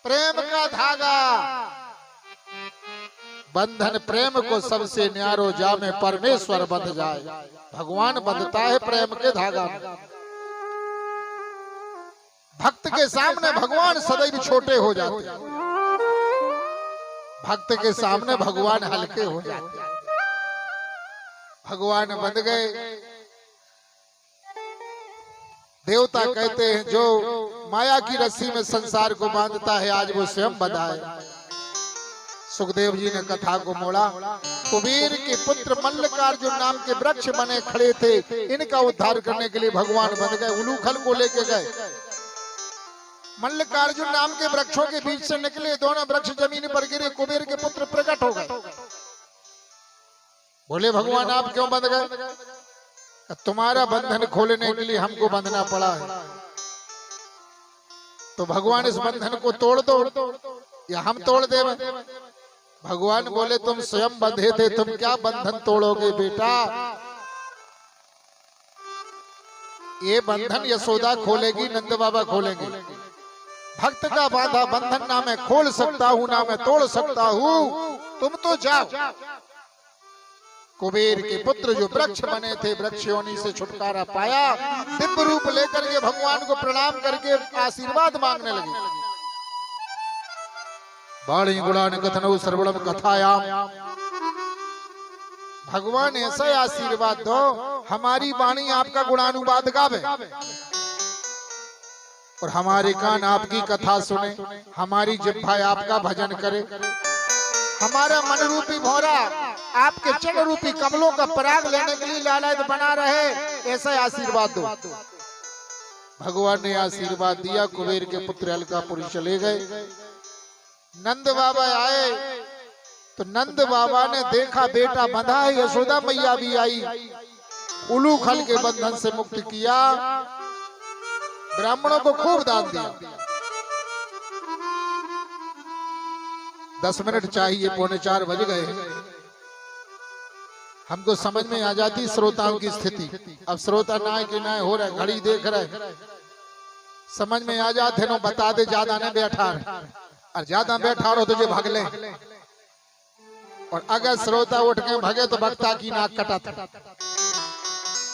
प्रेम का धागा। बंधन प्रेम को सबसे न्यारो जामे परमेश्वर बंध जाए। भगवान बंधता है प्रेम के धागा में। भक्त के सामने भगवान सदैव छोटे हो जाते हैं। भक्त के सामने भगवान हल्के हो जाते हैं। भगवान बंध गए। देवता कहते हैं जो माया की रस्सी में संसार को बांधता है आज वो स्वयं बंधा है। सुखदेव जी ने कथा को मोड़ा। कुबेर के पुत्र मल्लिकार्जुन नाम के वृक्ष बने खड़े थे, इनका उद्धार करने के लिए भगवान बन गए। उलूखल को लेके गए। मल्लिकार्जुन नाम के वृक्षों के बीच से निकले, दोनों वृक्ष जमीन पर गिरे। कुबेर के पुत्र प्रकट हो गए। बोले भगवान आप क्यों बंध गए? तुम्हारा बंधन खोलने के लिए हमको बंधना पड़ा है, तो भगवान इस बंधन को तोड़ दो या हम तोड़ दे। भगवान बोले तुम स्वयं बंधे थे, तुम क्या बंधन तोड़ोगे बेटा? ये बंधन यशोदा खोलेगी, नंद बाबा खोलेंगे। भक्त का बांधा बंधन ना मैं खोल सकता हूँ ना मैं तोड़ सकता हूँ, तुम तो जाओ। कुबेर के पुत्र जो वृक्ष बने थे, वृक्ष योनि से छुटकारा पाया। दिव्य रूप लेकर के भगवान को प्रणाम करके आशीर्वाद मांगने लगे। बाणी गुणान कथनौ सर्वणम कथायाम। भगवान ऐसा आशीर्वाद दो हमारी वाणी आपका गुणानुवाद गावे और हमारे कान आपकी कथा सुने, हमारी जिह्वा आपका भजन करे, हमारा मन रूपी भौरा आपके चरण रूपी कमलों का पराग लेने के लिए लालायत बना रहे, ऐसा आशीर्वाद दो। भगवान ने आशीर्वाद दिया। कुबेर के पुत्र अलकापुरी चले गए। नंद बाबा आए तो नंद बाबा ने देखा बेटा बंधा है। यशोदा मैया भी आई, उलूखल के बंधन से मुक्त किया। ब्राह्मणों को खूब दान दिया। 10 मिनट चाहिए, 3:45 बज गए। हमको समझ में आ जाती श्रोताओं की स्थिति। अब श्रोता ना कि ना हो रहा, घड़ी देख रहे, समझ में आ जाते नो बता दे ज्यादा न बैठा, और ज्यादा बैठा रहो तुझे भाग ले। और अगर श्रोता उठ के भागे तो वक्ता की नाक कटा।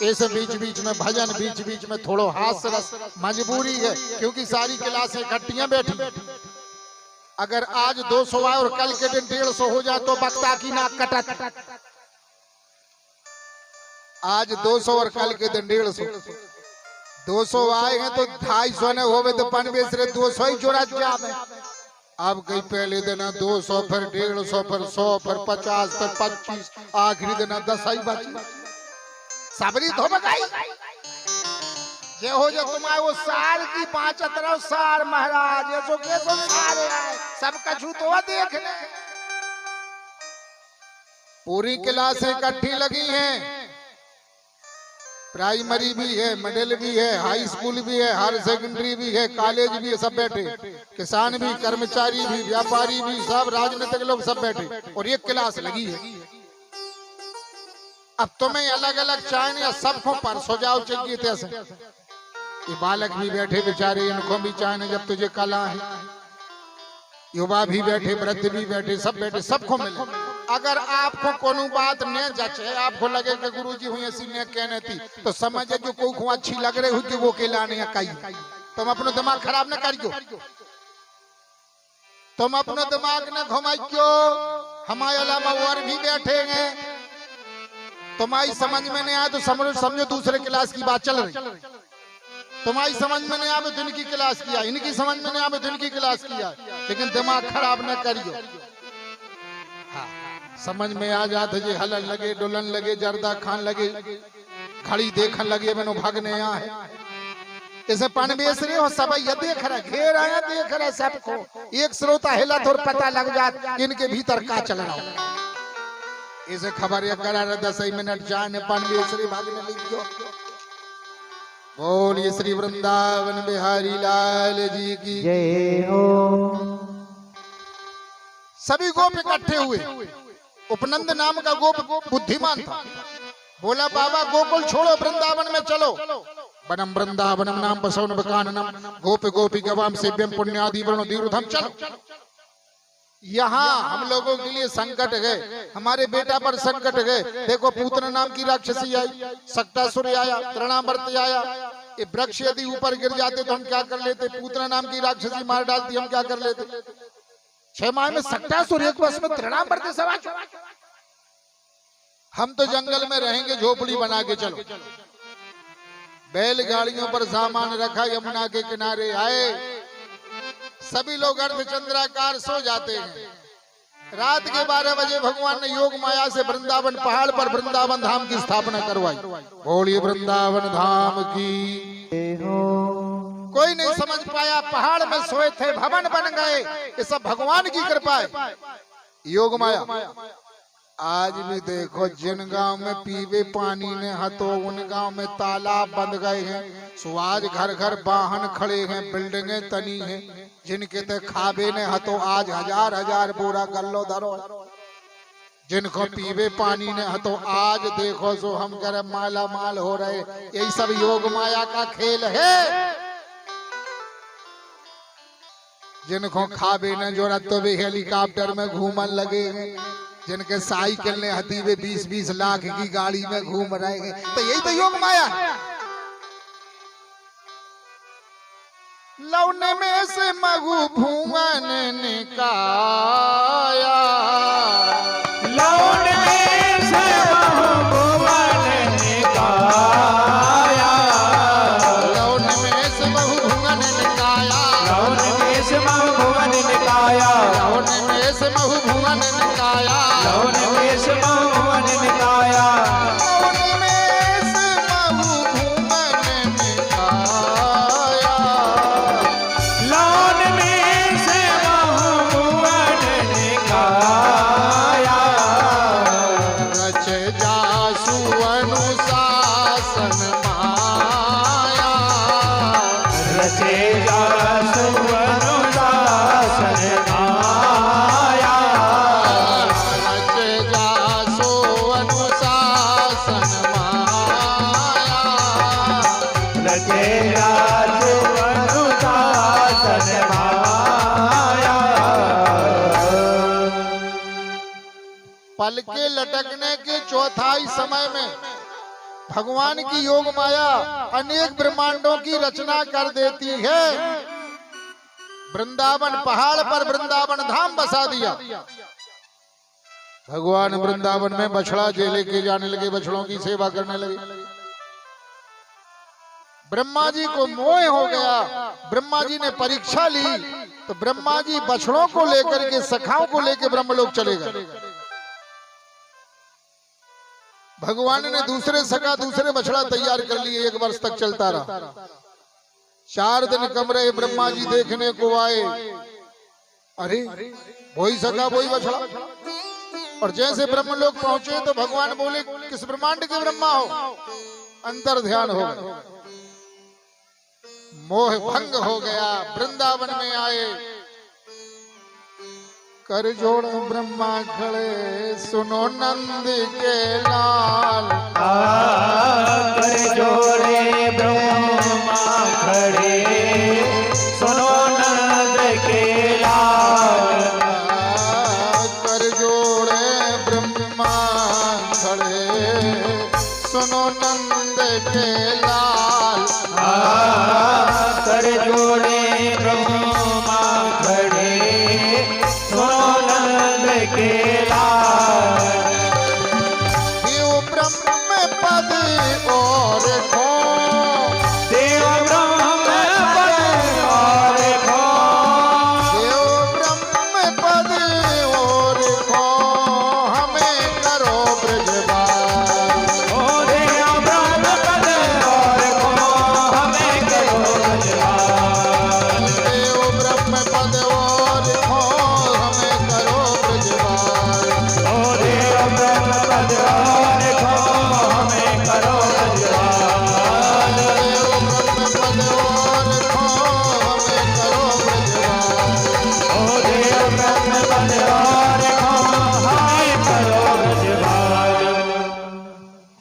ऐसे बीच बीच में भजन, बीच बीच में थोड़ो हास्य रस, मजबूरी है क्योंकि सारी क्लासें इकट्ठियां बैठी। अगर आज 200 आए और कल के दिन 150 हो जाए तो वक्ता की नाक कटा। आज 200 और कल के दिन 150। 200 आए हैं तो 250 ने होवे तो 95 200 ही जोड़ा जावे। अब कई पहले दिन 200, फिर 150, फिर 100, फिर 50, फिर 25, आखिरी दिन 10 ही बची। सबरी तो बगाई जे हो जो तुम्हारे वो साल की 75 साल महाराज, जो कैसो सारे आए सब कछु तो देखने। पूरी क्लासें इकट्ठी लगी हैं। प्राइमरी भी है, मिडिल भी है, हाई स्कूल भी है, हायर सेकेंडरी भी है, कॉलेज भी है, सब बैठे। किसान भी, कर्मचारी भी, व्यापारी भी, सब राजनीतिक लोग सब बैठे और ये क्लास लगी है। अब तुम्हें अलग अलग चाय या सबको परसों जाओ चाहिए थे। ये बालक भी बैठे बेचारे, इनको भी चाय जब तुझे कला है। युवा भी बैठे, वृद्ध भी बैठे, सब बैठे, सबको मिले। अगर आपको कोनो बात न जचे, आपको लगे कि गुरुजी हुई ऐसी न कहने थी, तो समझे कि कोई को अच्छी लग रही हुई कि वो कहलाने या कई। तुम अपना दिमाग खराब न करियो, तुम अपना दिमाग न घुमाइयो। हमारे अलावा और भी बैठे हैं, तुम्हारी समझ में नहीं आया तो समझो दूसरे क्लास की बात चल रही। तुम्हारी समझ में नहीं आवे तो इनकी क्लास किया, इनकी समझ में नहीं आवे तो इनकी क्लास किया, लेकिन दिमाग खराब न करियो। हाँ, समझ में आ जाते जी हलन लगे, डुलन लगे, जर्दा खान लगे, घड़ी देखन लगे, मैंने भागने आया है। इसे पानी बेच रहे हो सब, ये देख रहा, घेर आया देख रहा सबको। एक श्रोता हिला तो पता लग जाता इनके भीतर का चल रहा हो। इसे खबर ये करा रहा 10 मिनट जाने पानी बेच रही भागने लगी। बोलिए श्री वृंदावन बिहारी लाल जी की जय हो। सभी गोप इकट्ठे हुए। उपनंद नाम का गोप बुद्धिमान था। बोला बाबा गोकुल छोड़ो, वृंदावन में चलो। वनम वृंदावनम नाम बसवन बकाननम गोप गोपी गवाम सेव्यम पुण्यादि वर्ण दीर्घम। चलो, यहाँ हम लोगों के लिए संकट है, हमारे बेटा पर संकट है। देखो पूतना नाम की राक्षसी आई, सक्टासुर आया, तृणावर्त आया। ये वृक्ष यदि ऊपर गिर जाते तो हम क्या कर लेते? पूतना नाम की राक्षसी मार डालती, हम क्या कर लेते? 6 माह में सकटा सूर्य एक वर्ष में त्रिणाम बढ़ते समाज। हम तो जंगल में रहेंगे, झोपड़ी बना के चलो। बैलगाड़ियों पर सामान रखा, यमुना के किनारे आए, सभी लोग अर्धचंद्राकार सो जाते हैं। रात के 12 बजे भगवान ने योग माया से वृंदावन पहाड़ पर वृंदावन धाम की स्थापना करवाई। बोलिए वृंदावन धाम की। कोई नहीं समझ पाया, पहाड़ में सोए थे, भवन बन गए। ये सब भगवान की कृपा है, योग माया। आज भी देखो, जिन गांव में पीवे पानी ने हतो, उन गांव में तालाब बंद गए हैं। सो आज घर घर वाहन खड़े हैं, बिल्डिंगें तनी हैं। जिनके ते खाबे ने हतो, आज हजार हजार बोरा गल्लो धरो। जिनको पीवे पानी ने हतो, आज देखो सो हम करे माला माल हो रहे। यही सब योग माया का खेल है। जिनको खाबे ने जो तो भी हेलीकॉप्टर में घूमन लगे हैं। जिनके साइकिल ने हती वे 20-20 लाख की गाड़ी में घूम रहे हैं। तो यही तो योग माया है। लौने में से मगु भुवन निकाया, लौने में से मगु भुवन निकाया, लौने में से मगु भुवन निकाया, लौने में से मगु भुवन निकाया, लौने में से मगु भुवन निकाया, लौने में से मगु भुवन निकाया, लौने में से मगु भुवन निकाया, लौने में से मगु भुवन निकाया। रच जासु अनुशासन माया, रचे जासु अनुशासन माया, रच जासु अनुशासन माया, रचे जासु अनुशासन माया। पल के लटकने के चौथाई समय में भगवान की योग माया अनेक ब्रह्मांडों की रचना कर देती है। वृंदावन पहाड़ पर वृंदावन धाम बसा दिया। भगवान वृंदावन में बछड़ा जे लेके जाने लगे, बछड़ों की सेवा करने लगे। ब्रह्मा जी को मोह हो गया। ब्रह्मा जी ने परीक्षा ली तो ब्रह्मा जी बछड़ों को लेकर के, सखाओं को लेकर ब्रह्मलोक चले गए। भगवान ने दूसरे सखा, दूसरे बछड़ा तैयार कर लिए। 1 वर्ष तक चलता रहा। 4 दिन कम रहे, ब्रह्मा जी देखने को आए। अरे वही सखा वही बछड़ा। और जैसे ब्रह्मलोक पहुंचे तो भगवान बोले, किस ब्रह्मांड के ब्रह्मा हो? अंतर ध्यान हो गया, मोह भंग हो गया। वृंदावन में आए, कर जोड़ ब्रह्मा खड़े, सुनो नंद के लाल। कर जोड़े ब्रह्मा खड़े, सुनो नंद के लाल। कर जोड़े ब्रह्मा खड़े, सुनो नंद के लाल। कर जोड़े ब्रह्मा खड़े, सुनो नंद के लाल। देव ब्रह्म पद और खो, देव ब्रह्म पद और खो, देव ब्रह्म पद और खो, हमें करो ब्रजवास। ओ देव ब्रह्म पद और खो, हमें करो ब्रजवास। देव ब्रह्म पद और खो, हमें करो ब्रजवास। ओ देव ब्रह्म पद और खो, हमें करो ब्रजवास। देव ब्रह्म पद और खो, हमें करो ब्रजवास। ओ देव ब्रह्म पद और खो, हमें करो ब्रजवास।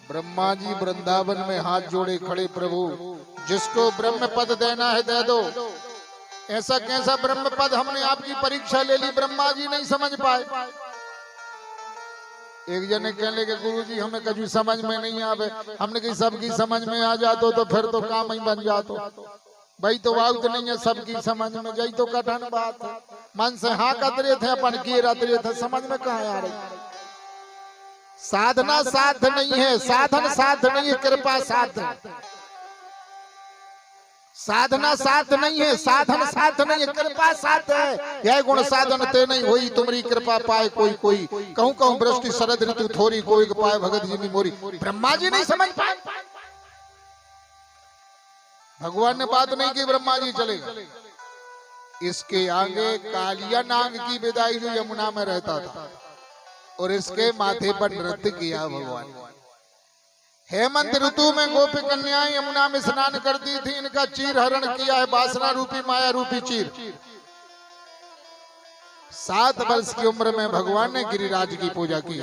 ब्रह्मा जी वृंदावन में हाथ जोड़े खड़े, प्रभु जिसको ब्रह्म पद देना है दे दो। ऐसा कैसा ब्रह्म पद? हमने आपकी परीक्षा ले ली, ब्रह्मा जी नहीं समझ पाए। एक जने कहने लगे, गुरु जी हमें कभी समझ में नहीं आवे। हमने कही सबकी समझ में आ जातो तो फिर तो काम ही बन जातो। भाई तो बात नहीं है सबकी समझ में जाई तो कठिन बात है। मन से हाँ कतरे थे अपन किए रतरे थे, समझ में कहाँ आ रही। साधना साध नहीं है, साधन साध नहीं है, कृपा साध। साधना साध नहीं है, साधन साध नहीं है, कृपा साध है। यह गुण साधन ते नहीं होई, तुम्हारी कृपा पाए कोई कोई। कहूं कहूं वृष्टि शरद ऋतु थोड़ी, कोई पाए भगत जी की मोरी। ब्रह्मा जी नहीं समझ पाए, भगवान ने बात नहीं की, ब्रह्मा जी चलेगा। इसके आगे कालिया नाग की विदाई जो यमुना में रहता था और इसके माथे पर नृत्य किया भगवान। हेमंत ऋतु में गोपी कन्याएं यमुना में स्नान करती थी, इनका चीर हरण किया है वासना रूपी माया रूपी चीर। 7 वर्ष की उम्र में भगवान ने गिरिराज की पूजा की।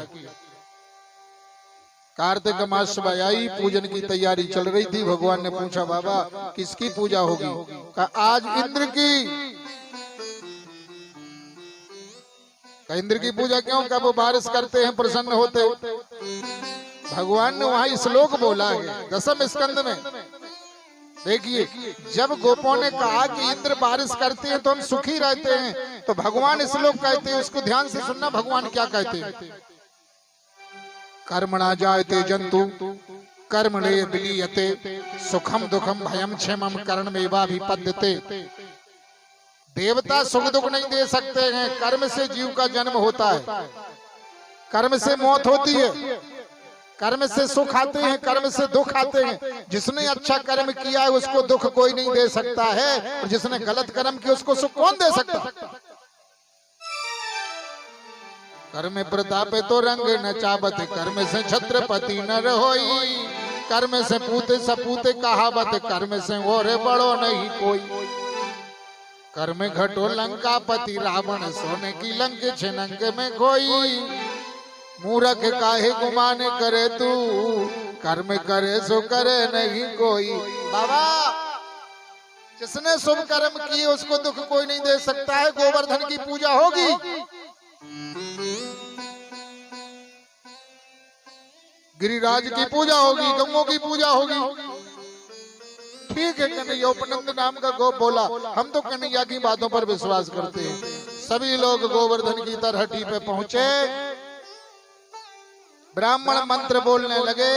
कार्तिक मास आई, पूजन की तैयारी चल रही थी। भगवान ने पूछा बाबा किसकी पूजा होगी? कहा आज इंद्र की। इंद्र की पूजा क्यों? क्या वो बारिश करते हैं, प्रसन्न होते। भगवान ने वहां श्लोक बोला है 10वें स्कंद में। देखिए जब गोपों ने कहा कि इंद्र बारिश करते हैं तो हम सुखी रहते हैं, तो भगवान श्लोक कहते हैं, उसको ध्यान से सुनना। भगवान क्या कहते हैं? कर्मणा जायते जंतु कर्मणे विलीयते, सुखम दुखम भयम क्षेमम कर्ममेवाभिपद्यते। देवता सुख दुख नहीं दे सकते हैं, कर्म से जीव का जन्म होता है, कर्म से मौत होती है, कर्म से सुख आते हैं, कर्म से दुख आते हैं। जिसने अच्छा कर्म किया है उसको दुख कोई नहीं दे सकता है, और जिसने गलत कर्म किया उसको सुख कौन दे सकता है? कर्म प्रतापे तो रंग न चावत, कर्म से छत्रपति न रहोई। कर्म से पूते सपूते कहावत, कर्म से और बड़ो नहीं कोई। कर्म घटो लंकापति रावण, सोने की लंक छिनंक में खोई। मूर्ख काहे गुमाने करे तू, कर्म करे सो करे नहीं कोई। बाबा जिसने शुभ कर्म किए उसको दुख कोई नहीं दे सकता है। गोवर्धन की पूजा होगी, गिरिराज की पूजा होगी, गंगों की पूजा होगी। ठीक है, कन्हैया उपनंद नाम का गोप बोला, हम तो कन्हैया की बातों पर विश्वास करते हैं। सभी लोग गोवर्धन की तरहटी पे पहुंचे, ब्राह्मण मंत्र बोलने लगे।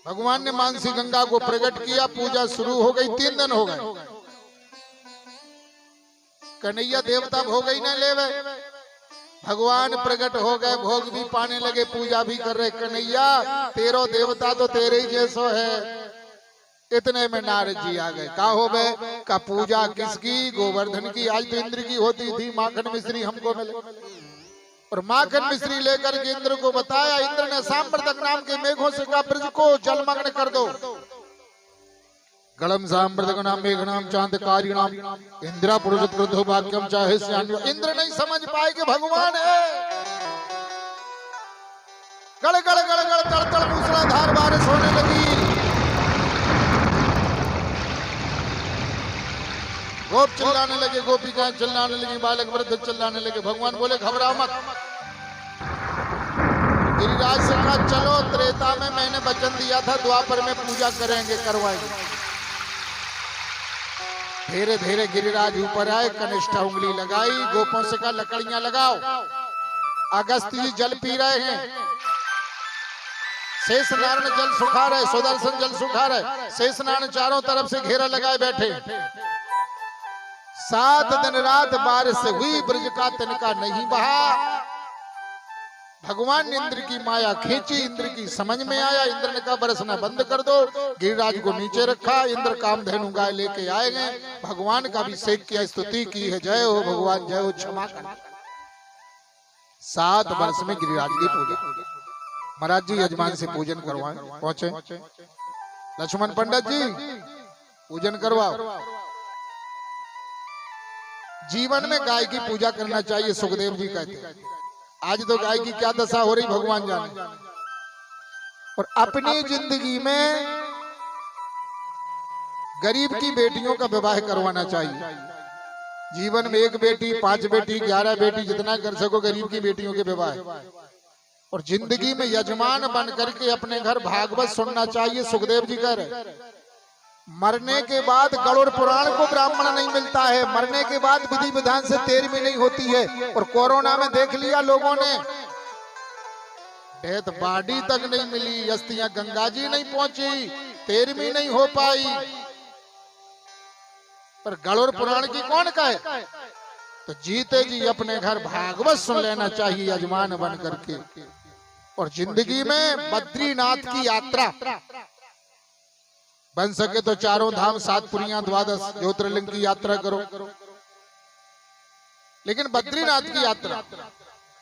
भगवान ने मानसी गंगा को प्रकट किया, पूजा शुरू हो गई। 3 दिन हो गए, कन्हैया देवता भोग ही न लेवे। भगवान प्रकट हो गए, भोग भी पाने लगे, पूजा भी कर रहे। कन्हैया तेरो देवता तो तेरे ही जैसो है। इतने में नारद जी आ गए। का हो गए? का पूजा किसकी? गोवर्धन की। आज तो इंद्र की होती थी, माखन मिश्री हमको मिले। और माखन मिश्री लेकर के इंद्र को बताया। इंद्र ने सांप्रतक नाम के मेघों से कहा ब्रज को जलमग्न कर दो। गणम सांप्रतक नाम मेघनाम चांदकारी नाम इंद्रा पुरुष क्रोधो वाक्यम चाहे श्यान्यो। इंद्र नहीं समझ पाए कि भगवान है। गड़ गड़ गड़ गड़ तड़ तड़ मूसलाधार बारिश होने लगी। गोप चिल्लाने लगे, गोपिकाएं चिल्लाने लगी, बालक वृद्ध चिल्लाने लगे। भगवान बोले घबरा मत। गिरिराज से कहा चलो, त्रेता में मैंने वचन दिया था द्वापर में पूजा करेंगे, करवाएंगे। धीरे धीरे गिरिराज ऊपर आए, कनिष्ठा उंगली लगाई, गोपों से कहा लकड़ियां लगाओ। अगस्त जी जल पी रहे हैं, शेष नारायण जल सुखा रहे, सुदर्शन जल सुखा रहे। शेष नारायण चारों तरफ से घेरा लगाए बैठे। 7 दिन रात बारिश हुई, ब्रज का तिनका नहीं बहा। भगवान ने इंद्र की माया खींची, इंद्र की समझ में आया। इंद्र ने कहा बरसना बंद कर दो। गिरिराज को नीचे रखा। इंद्र कामधेनु गाय लेके आए गए। भगवान का अभिषेक किया, स्तुति की है, जय हो भगवान, जय हो, क्षमा कर। 7 वर्ष में गिरिराज की पूजा। महाराज जी यजमान से पूजन करवाएं। पहुंचे लक्ष्मण पंडित जी, पूजन करवाओ। जीवन में गाय की पूजा करना चाहिए, सुखदेव जी कहते हैं। आज तो गाय की क्या दशा हो रही भगवान जाने। और अपनी जिंदगी में गरीब की बेटियों का विवाह करवाना चाहिए। जीवन में 1 बेटी, 5 बेटी, 11 बेटी, जितना कर सको गरीब की बेटियों के विवाह। और जिंदगी में यजमान बन करके अपने घर भागवत सुनना चाहिए। सुखदेव जी कह रहे मरने के बाद गरुड़ पुराण को ब्राह्मण नहीं मिलता है, मरने के बाद विधि विधान से 13वीं नहीं होती है। और कोरोना में देख लिया लोगों ने, डेथ बॉडी तक नहीं मिली, अस्थियां गंगा जी नहीं पहुंची, 13वीं नहीं हो पाई। पर गरुड़ पुराण की कौन कहे? तो जीते जी अपने घर भागवत सुन लेना चाहिए यजमान बन करके। और जिंदगी में बद्रीनाथ की यात्रा बन सके तो चारों धाम, 7 पुरियां, 12 ज्योतिर्लिंग की यात्रा करो। लेकिन बद्रीनाथ की यात्रा,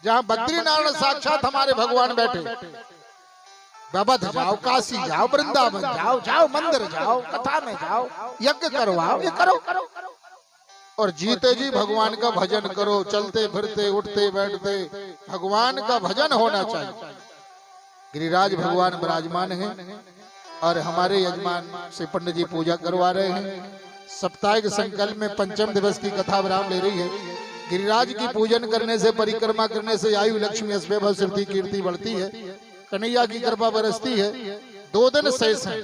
जहां बद्रीनाथ साक्षात हमारे भगवान बैठे, बबध जाओ, काशी जाओ, वृंदावन जाओ, जाओ मंदिर जाओ, कथा में जाओ, यज्ञ करवाओ, ये करो। और जीते जी भगवान का भजन करो, चलते फिरते उठते बैठते भगवान का भजन होना चाहिए। गिरिराज भगवान विराजमान हैं और हमारे यजमान से पंडित जी पूजा करवा रहे हैं। साप्ताहिक संकल्प में 5म दिवस की कथा विराम ले रही है। गिरिराज की पूजन करने से, परिक्रमा करने से आयु लक्ष्मी वैभव सिद्धि कीर्ति बढ़ती है, कन्हैया की कृपा बरसती है। 2 दिन शेष हैं।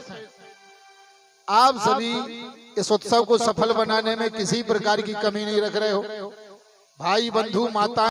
आप सभी इस उत्सव को सफल बनाने में किसी प्रकार की कमी नहीं रख रहे हो। भाई बंधु माता